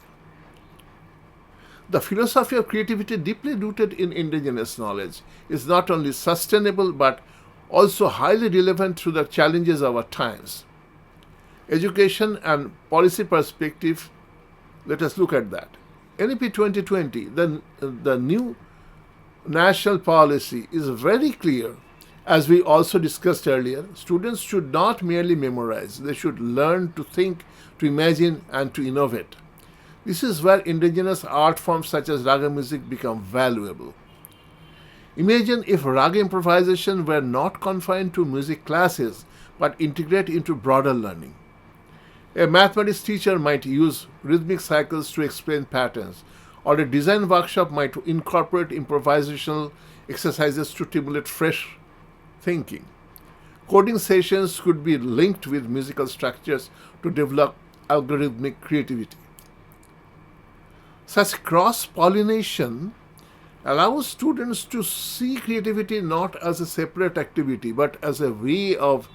The philosophy of creativity, deeply rooted in indigenous knowledge, is not only sustainable but also highly relevant to the challenges of our times. Education and policy perspective, let us look at that. NEP 2020, the new national policy, is very clear. As we also discussed earlier, students should not merely memorize, they should learn to think, to imagine, and to innovate. This is where indigenous art forms such as raga music become valuable. Imagine if raga improvisation were not confined to music classes but integrated into broader learning. A mathematics teacher might use rhythmic cycles to explain patterns, or a design workshop might incorporate improvisational exercises to stimulate fresh thinking. Coding sessions could be linked with musical structures to develop algorithmic creativity. Such cross-pollination allows students to see creativity not as a separate activity but as a way of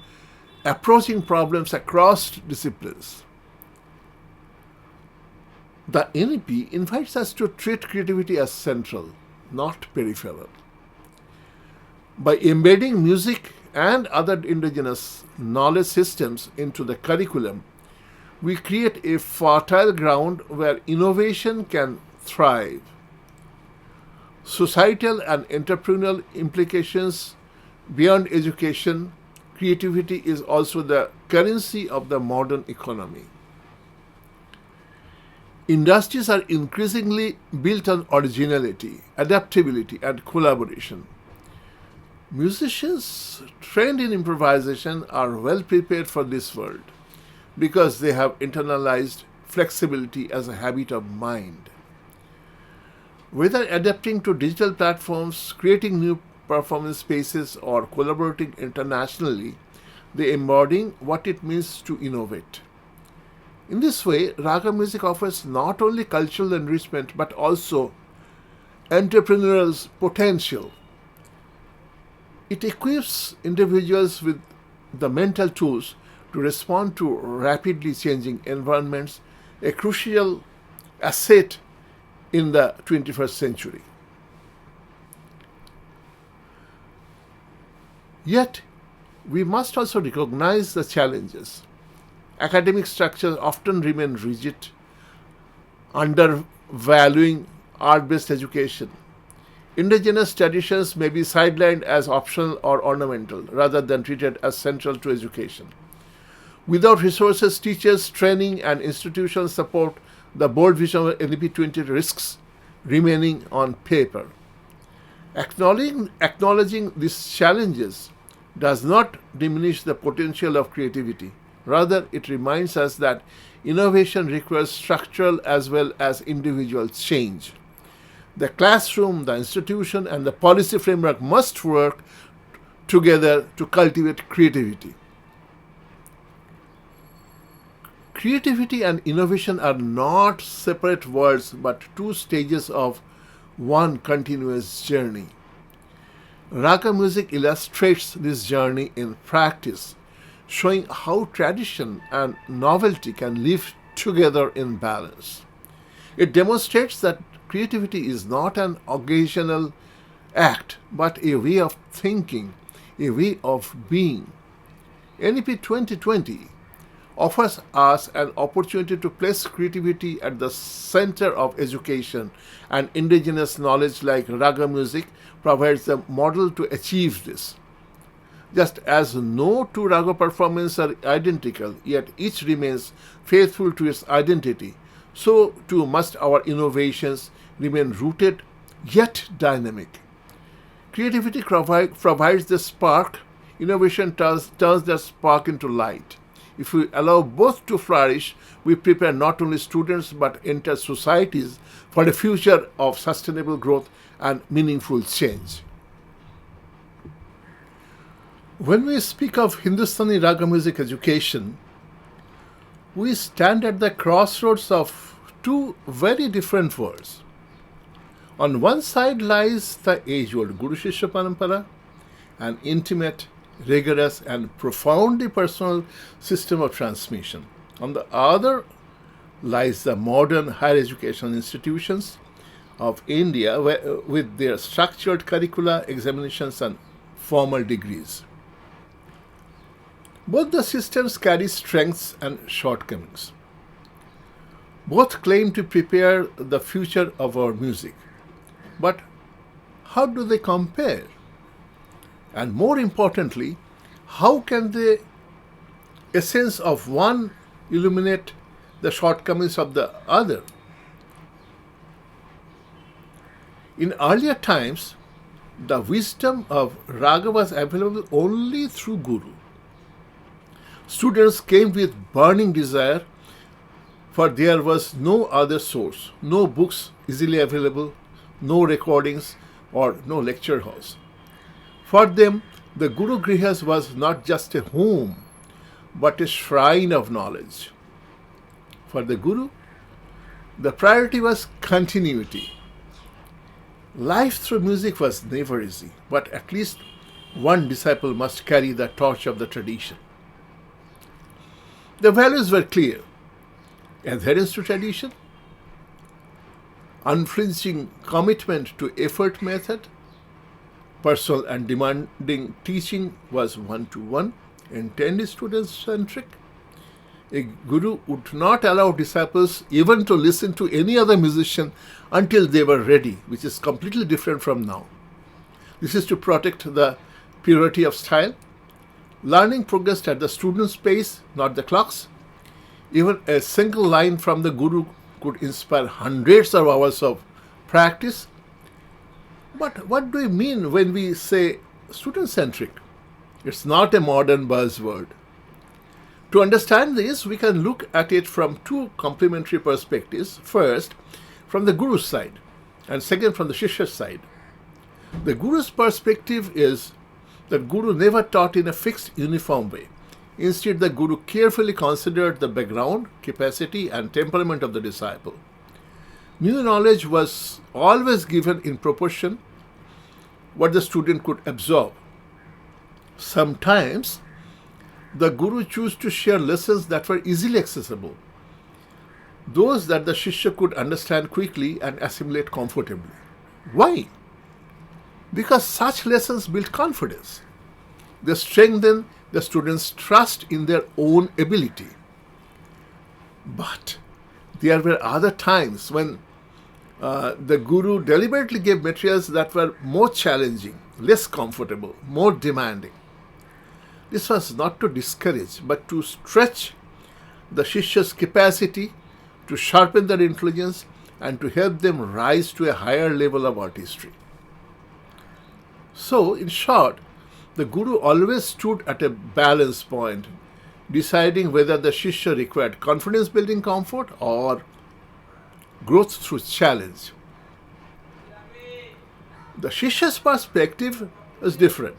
approaching problems across disciplines. The NEP invites us to treat creativity as central, not peripheral. By embedding music and other indigenous knowledge systems into the curriculum, we create a fertile ground where innovation can thrive. Societal and entrepreneurial implications beyond education, creativity is also the currency of the modern economy. Industries are increasingly built on originality, adaptability, and collaboration. Musicians trained in improvisation are well prepared for this world because they have internalized flexibility as a habit of mind. Whether adapting to digital platforms, creating new performance spaces, or collaborating internationally, they embody what it means to innovate. In this way, raga music offers not only cultural enrichment but also entrepreneurial potential. It equips individuals with the mental tools to respond to rapidly changing environments, a crucial asset in the 21st century. Yet, we must also recognize the challenges. Academic structures often remain rigid, undervaluing art-based education. Indigenous traditions may be sidelined as optional or ornamental rather than treated as central to education. Without resources, teachers, training, and institutional support, the bold vision of NEP 20 risks remaining on paper. Acknowledging these challenges does not diminish the potential of creativity. Rather, it reminds us that innovation requires structural as well as individual change. The classroom, the institution, and the policy framework must work together to cultivate creativity. Creativity and innovation are not separate worlds but two stages of one continuous journey. Raga music illustrates this journey in practice, showing how tradition and novelty can live together in balance. It demonstrates that creativity is not an occasional act, but a way of thinking, a way of being. NEP 2020 offers us an opportunity to place creativity at the center of education, and indigenous knowledge like raga music provides the model to achieve this. Just as no two raga performances are identical, yet each remains faithful to its identity, so too must our innovations remain rooted yet dynamic. Creativity provides the spark, innovation turns that spark into light. If we allow both to flourish, we prepare not only students but entire societies for a future of sustainable growth and meaningful change. When we speak of Hindustani raga music education, we stand at the crossroads of two very different worlds. On one side lies the age-old Guru Shishya Parampara, an intimate, rigorous and profoundly personal system of transmission. On the other lies the modern higher education institutions of India with their structured curricula, examinations and formal degrees. Both the systems carry strengths and shortcomings. Both claim to prepare the future of our music. But how do they compare? And more importantly, how can the essence of one illuminate the shortcomings of the other? In earlier times, the wisdom of raga was available only through Guru. Students came with burning desire, for there was no other source, no books easily available, no recordings, or no lecture halls. For them, the Guru Grihas was not just a home, but a shrine of knowledge. For the Guru, the priority was continuity. Life through music was never easy, but at least one disciple must carry the torch of the tradition. The values were clear: adherence to tradition, unflinching commitment to effort method, personal and demanding teaching was one-to-one, intended student-centric. A guru would not allow disciples even to listen to any other musician until they were ready, which is completely different from now. This is to protect the purity of style. Learning progressed at the student's pace, not the clock's. Even a single line from the guru could inspire hundreds of hours of practice. But what do we mean when we say student-centric? It's not a modern buzzword. To understand this, we can look at it from two complementary perspectives. First, from the Guru's side, and second, from the Shishya's side. The Guru's perspective is that Guru never taught in a fixed, uniform way. Instead, the Guru carefully considered the background, capacity, and temperament of the disciple. New knowledge was always given in proportion what the student could absorb. Sometimes, the Guru chose to share lessons that were easily accessible, those that the Shishya could understand quickly and assimilate comfortably. Why? Because such lessons build confidence. They strengthen the students' trust in their own ability. But there were other times when the Guru deliberately gave materials that were more challenging, less comfortable, more demanding. This was not to discourage, but to stretch the Shishya's capacity, to sharpen their intelligence, and to help them rise to a higher level of artistry. So, in short, the Guru always stood at a balance point, deciding whether the Shishya required confidence-building comfort or growth through challenge. The Shishya's perspective is different.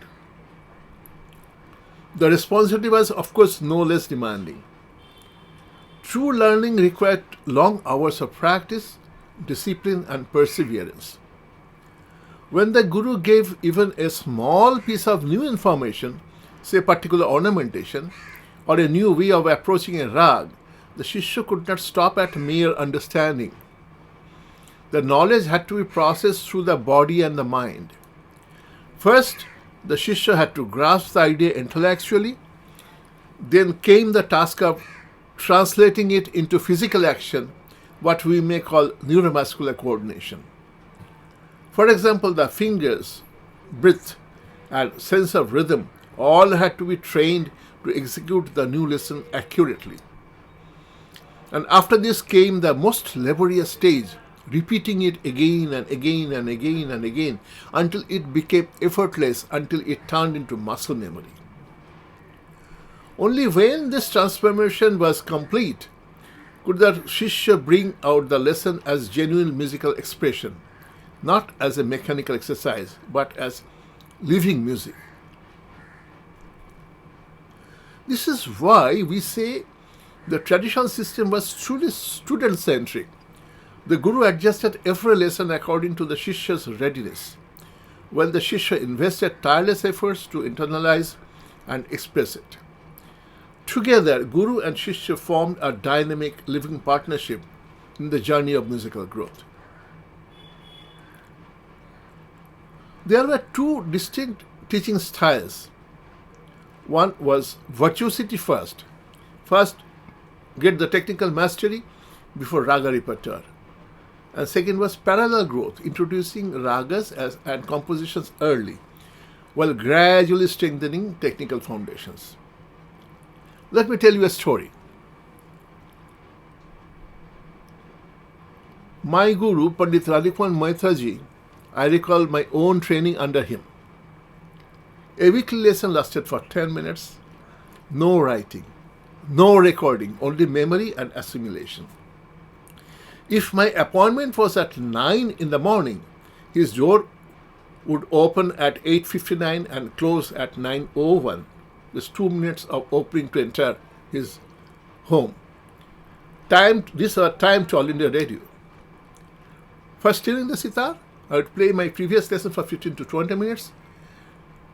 The responsibility was, of course, no less demanding. True learning required long hours of practice, discipline, and perseverance. When the Guru gave even a small piece of new information, say particular ornamentation, or a new way of approaching a rag, the Shishya could not stop at mere understanding. The knowledge had to be processed through the body and the mind. First, the Shishya had to grasp the idea intellectually. Then came the task of translating it into physical action, what we may call neuromuscular coordination. For example, the fingers, breath, and sense of rhythm All had to be trained to execute the new lesson accurately. And after this came the most laborious stage, repeating it again and again and again and again until it became effortless, until it turned into muscle memory. Only when this transformation was complete could the Shishya bring out the lesson as genuine musical expression, not as a mechanical exercise, but as living music. This is why we say the traditional system was truly student-centric. The Guru adjusted every lesson according to the Shishya's readiness, while the Shishya invested tireless efforts to internalize and express it. Together, Guru and Shishya formed a dynamic living partnership in the journey of musical growth. There were two distinct teaching styles. One was virtuosity first. First, get the technical mastery before raga repertoire. And second was parallel growth, introducing ragas and compositions early, while gradually strengthening technical foundations. Let me tell you a story. My guru, Pandit Radhikuman Maitaji, I recall my own training under him. A weekly lesson lasted for 10 minutes, no writing, no recording, only memory and assimilation. If my appointment was at 9 in the morning, his door would open at 8:59 and close at 9:01. Just 2 minutes of opening to enter his home. This was timed to All India Radio. First tuning the sitar, I would play my previous lesson for 15 to 20 minutes,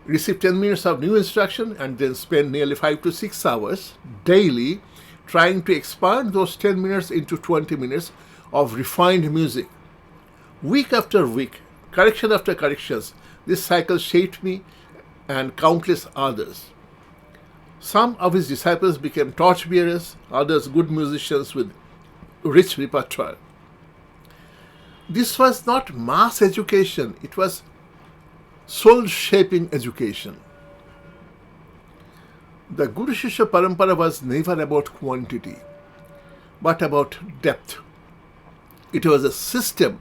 receive 10 minutes of new instruction, and then spend nearly 5 to 6 hours daily trying to expand those 10 minutes into 20 minutes of refined music. Week after week, correction after corrections, this cycle shaped me and countless others. Some of his disciples became torchbearers, others good musicians with rich repertoire. This was not mass education, it was soul-shaping education. The Guru Shishya Parampara was never about quantity, but about depth. It was a system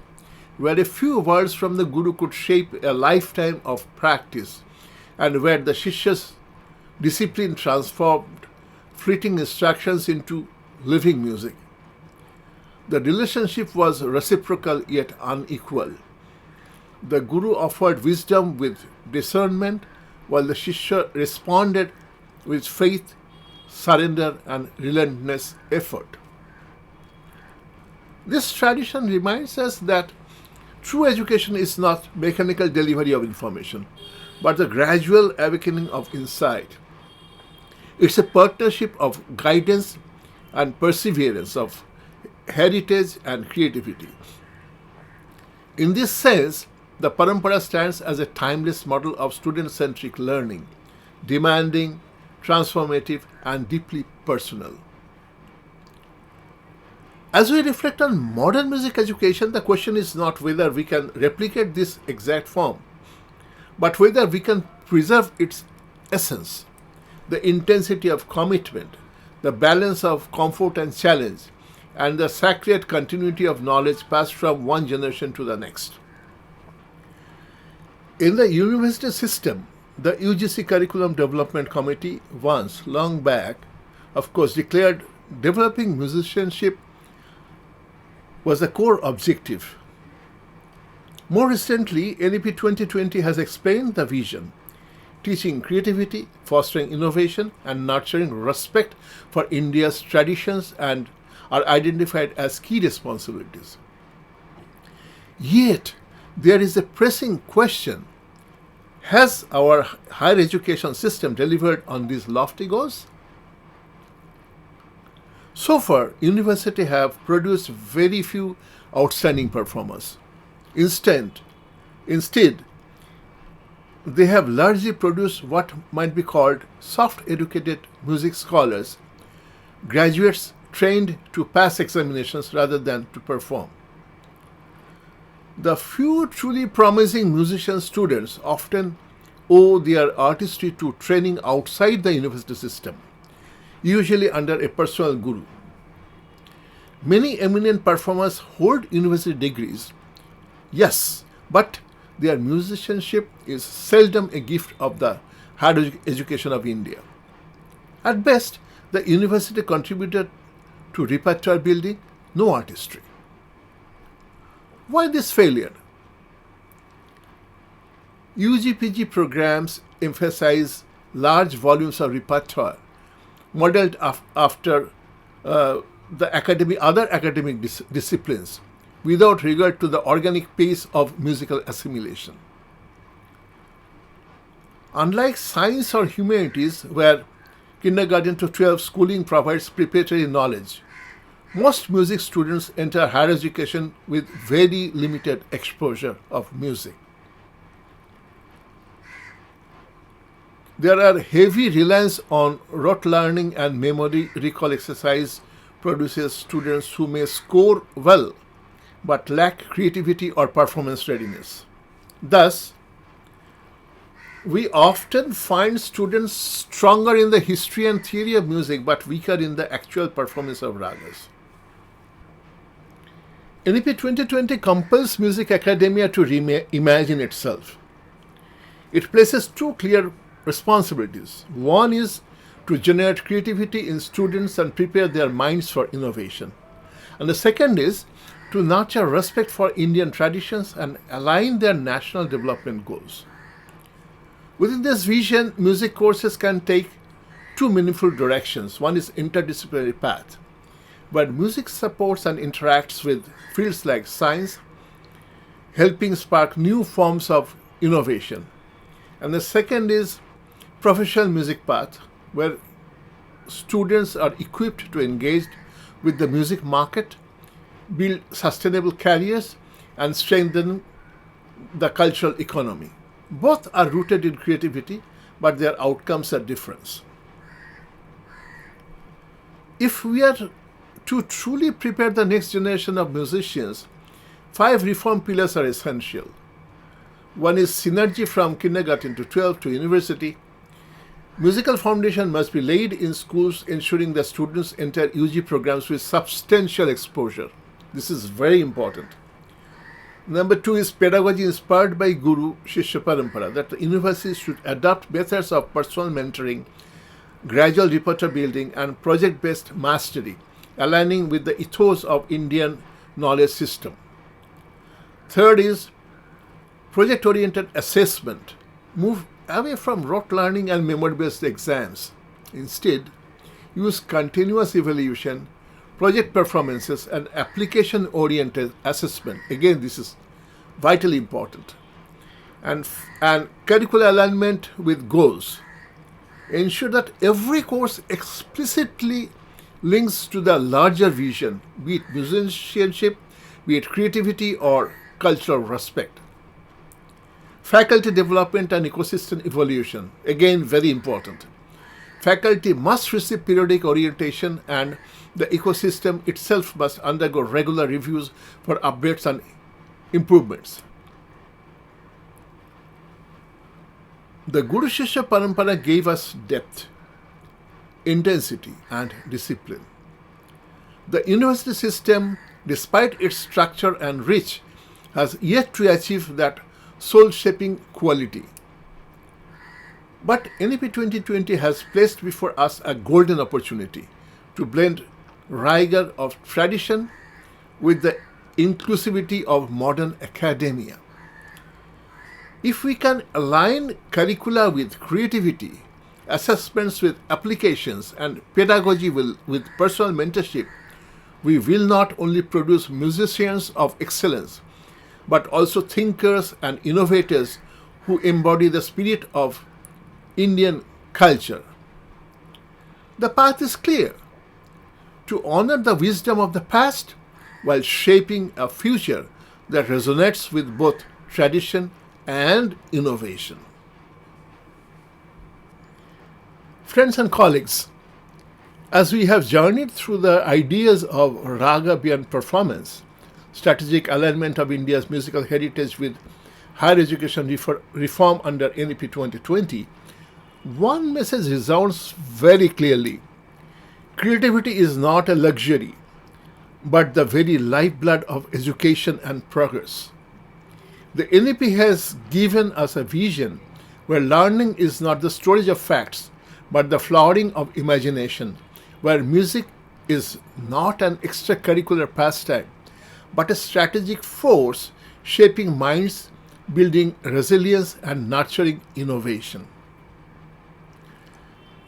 where a few words from the Guru could shape a lifetime of practice, and where the Shishya's discipline transformed fleeting instructions into living music. The relationship was reciprocal yet unequal. The Guru offered wisdom with discernment, while the Shishya responded with faith, surrender, and relentless effort. This tradition reminds us that true education is not mechanical delivery of information, but the gradual awakening of insight. It's a partnership of guidance and perseverance, of heritage and creativity. In this sense, the Parampara stands as a timeless model of student-centric learning, demanding, transformative, and deeply personal. As we reflect on modern music education, the question is not whether we can replicate this exact form, but whether we can preserve its essence, the intensity of commitment, the balance of comfort and challenge, and the sacred continuity of knowledge passed from one generation to the next. In the university system, the UGC Curriculum Development Committee once, long back, of course, declared developing musicianship was the core objective. More recently, NEP-2020 has explained the vision, teaching creativity, fostering innovation, and nurturing respect for India's traditions, and are identified as key responsibilities. Yet, there is a pressing question: has our higher education system delivered on these lofty goals? So far, universities have produced very few outstanding performers. Instead, they have largely produced what might be called soft-educated music scholars, graduates trained to pass examinations rather than to perform. The few truly promising musician students often owe their artistry to training outside the university system, usually under a personal guru. Many eminent performers hold university degrees, yes, but their musicianship is seldom a gift of the higher education of India. At best, the university contributed to repertoire building, no artistry. Why this failure? UGPG programs emphasize large volumes of repertoire modeled after the other academic disciplines without regard to the organic pace of musical assimilation. Unlike science or humanities, where kindergarten to 12 schooling provides preparatory knowledge, most music students enter higher education with very limited exposure of music. There are heavy reliance on rote learning and memory recall exercise produces students who may score well but lack creativity or performance readiness. Thus, we often find students stronger in the history and theory of music but weaker in the actual performance of ragas. NEP-2020 compels music academia to reimagine itself. It places two clear responsibilities. One is to generate creativity in students and prepare their minds for innovation. And the second is to nurture respect for Indian traditions and align their national development goals. Within this vision, music courses can take two meaningful directions. One is interdisciplinary path, where music supports and interacts with fields like science, helping spark new forms of innovation. And the second is professional music path, where students are equipped to engage with the music market, build sustainable careers, and strengthen the cultural economy. Both are rooted in creativity, but their outcomes are different. If we are to truly prepare the next generation of musicians, 5 reform pillars are essential. One is synergy from kindergarten to 12 to university. Musical foundation must be laid in schools, ensuring that students enter UG programs with substantial exposure. This is very important. Number 2 is pedagogy inspired by Guru, Shishya, Parampara, that the universities should adopt methods of personal mentoring, gradual repertoire building, and project-based mastery, aligning with the ethos of Indian knowledge system. Third is project-oriented assessment. Move away from rote learning and memory-based exams. Instead, use continuous evaluation, project performances, and application-oriented assessment. Again, this is vitally important. And curricular alignment with goals. Ensure that every course explicitly links to the larger vision, be it musicianship, be it creativity or cultural respect. Faculty development and ecosystem evolution, again very important. Faculty must receive periodic orientation and the ecosystem itself must undergo regular reviews for updates and improvements. The Guru Shishya Parampara gave us depth, intensity, and discipline. The university system, despite its structure and reach, has yet to achieve that soul-shaping quality. But NEP-2020 has placed before us a golden opportunity to blend rigor of tradition with the inclusivity of modern academia. If we can align curricula with creativity, assessments with applications, and pedagogy with personal mentorship, we will not only produce musicians of excellence, but also thinkers and innovators who embody the spirit of Indian culture. The path is clear: to honor the wisdom of the past while shaping a future that resonates with both tradition and innovation. Friends and colleagues, as we have journeyed through the ideas of Raga Beyond Performance, strategic alignment of India's musical heritage with higher education reform under NEP 2020, one message resounds very clearly. Creativity is not a luxury, but the very lifeblood of education and progress. The NEP has given us a vision where learning is not the storage of facts, but the flowering of imagination, where music is not an extracurricular pastime, but a strategic force shaping minds, building resilience, and nurturing innovation.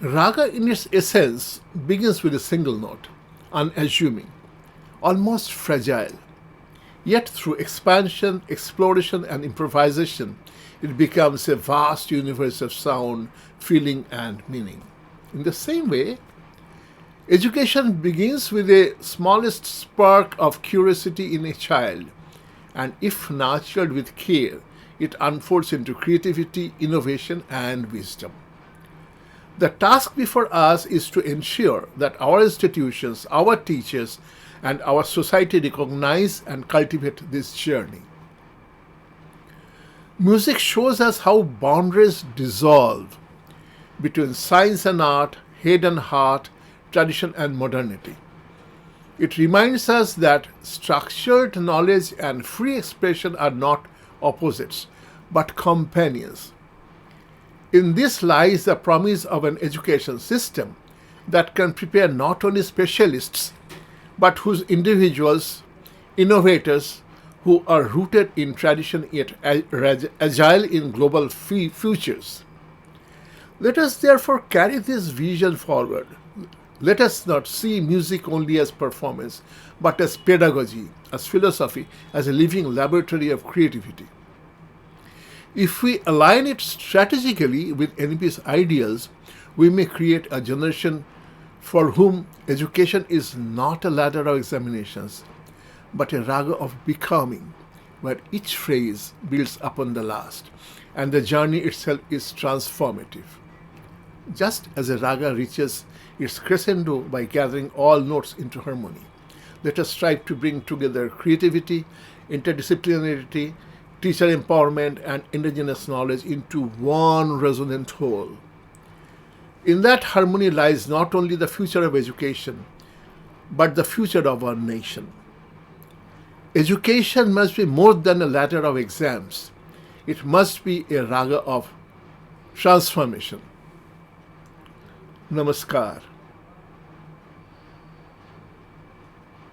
Raga, in its essence, begins with a single note, unassuming, almost fragile. Yet through expansion, exploration, and improvisation, it becomes a vast universe of sound, feeling, and meaning. In the same way, education begins with the smallest spark of curiosity in a child, and if nurtured with care, it unfolds into creativity, innovation, and wisdom. The task before us is to ensure that our institutions, our teachers, and our society recognize and cultivate this journey. Music shows us how boundaries dissolve between science and art, head and heart, tradition and modernity. It reminds us that structured knowledge and free expression are not opposites, but companions. In this lies the promise of an education system that can prepare not only specialists, but whose individuals, innovators, who are rooted in tradition yet agile in global futures. Let us therefore carry this vision forward. Let us not see music only as performance, but as pedagogy, as philosophy, as a living laboratory of creativity. If we align it strategically with NEP's ideals, we may create a generation for whom education is not a ladder of examinations, but a raga of becoming, where each phrase builds upon the last, and the journey itself is transformative. Just as a raga reaches its crescendo by gathering all notes into harmony, let us strive to bring together creativity, interdisciplinarity, teacher empowerment, and indigenous knowledge into one resonant whole. In that harmony lies not only the future of education, but the future of our nation. Education must be more than a ladder of exams. It must be a raga of transformation. Namaskar.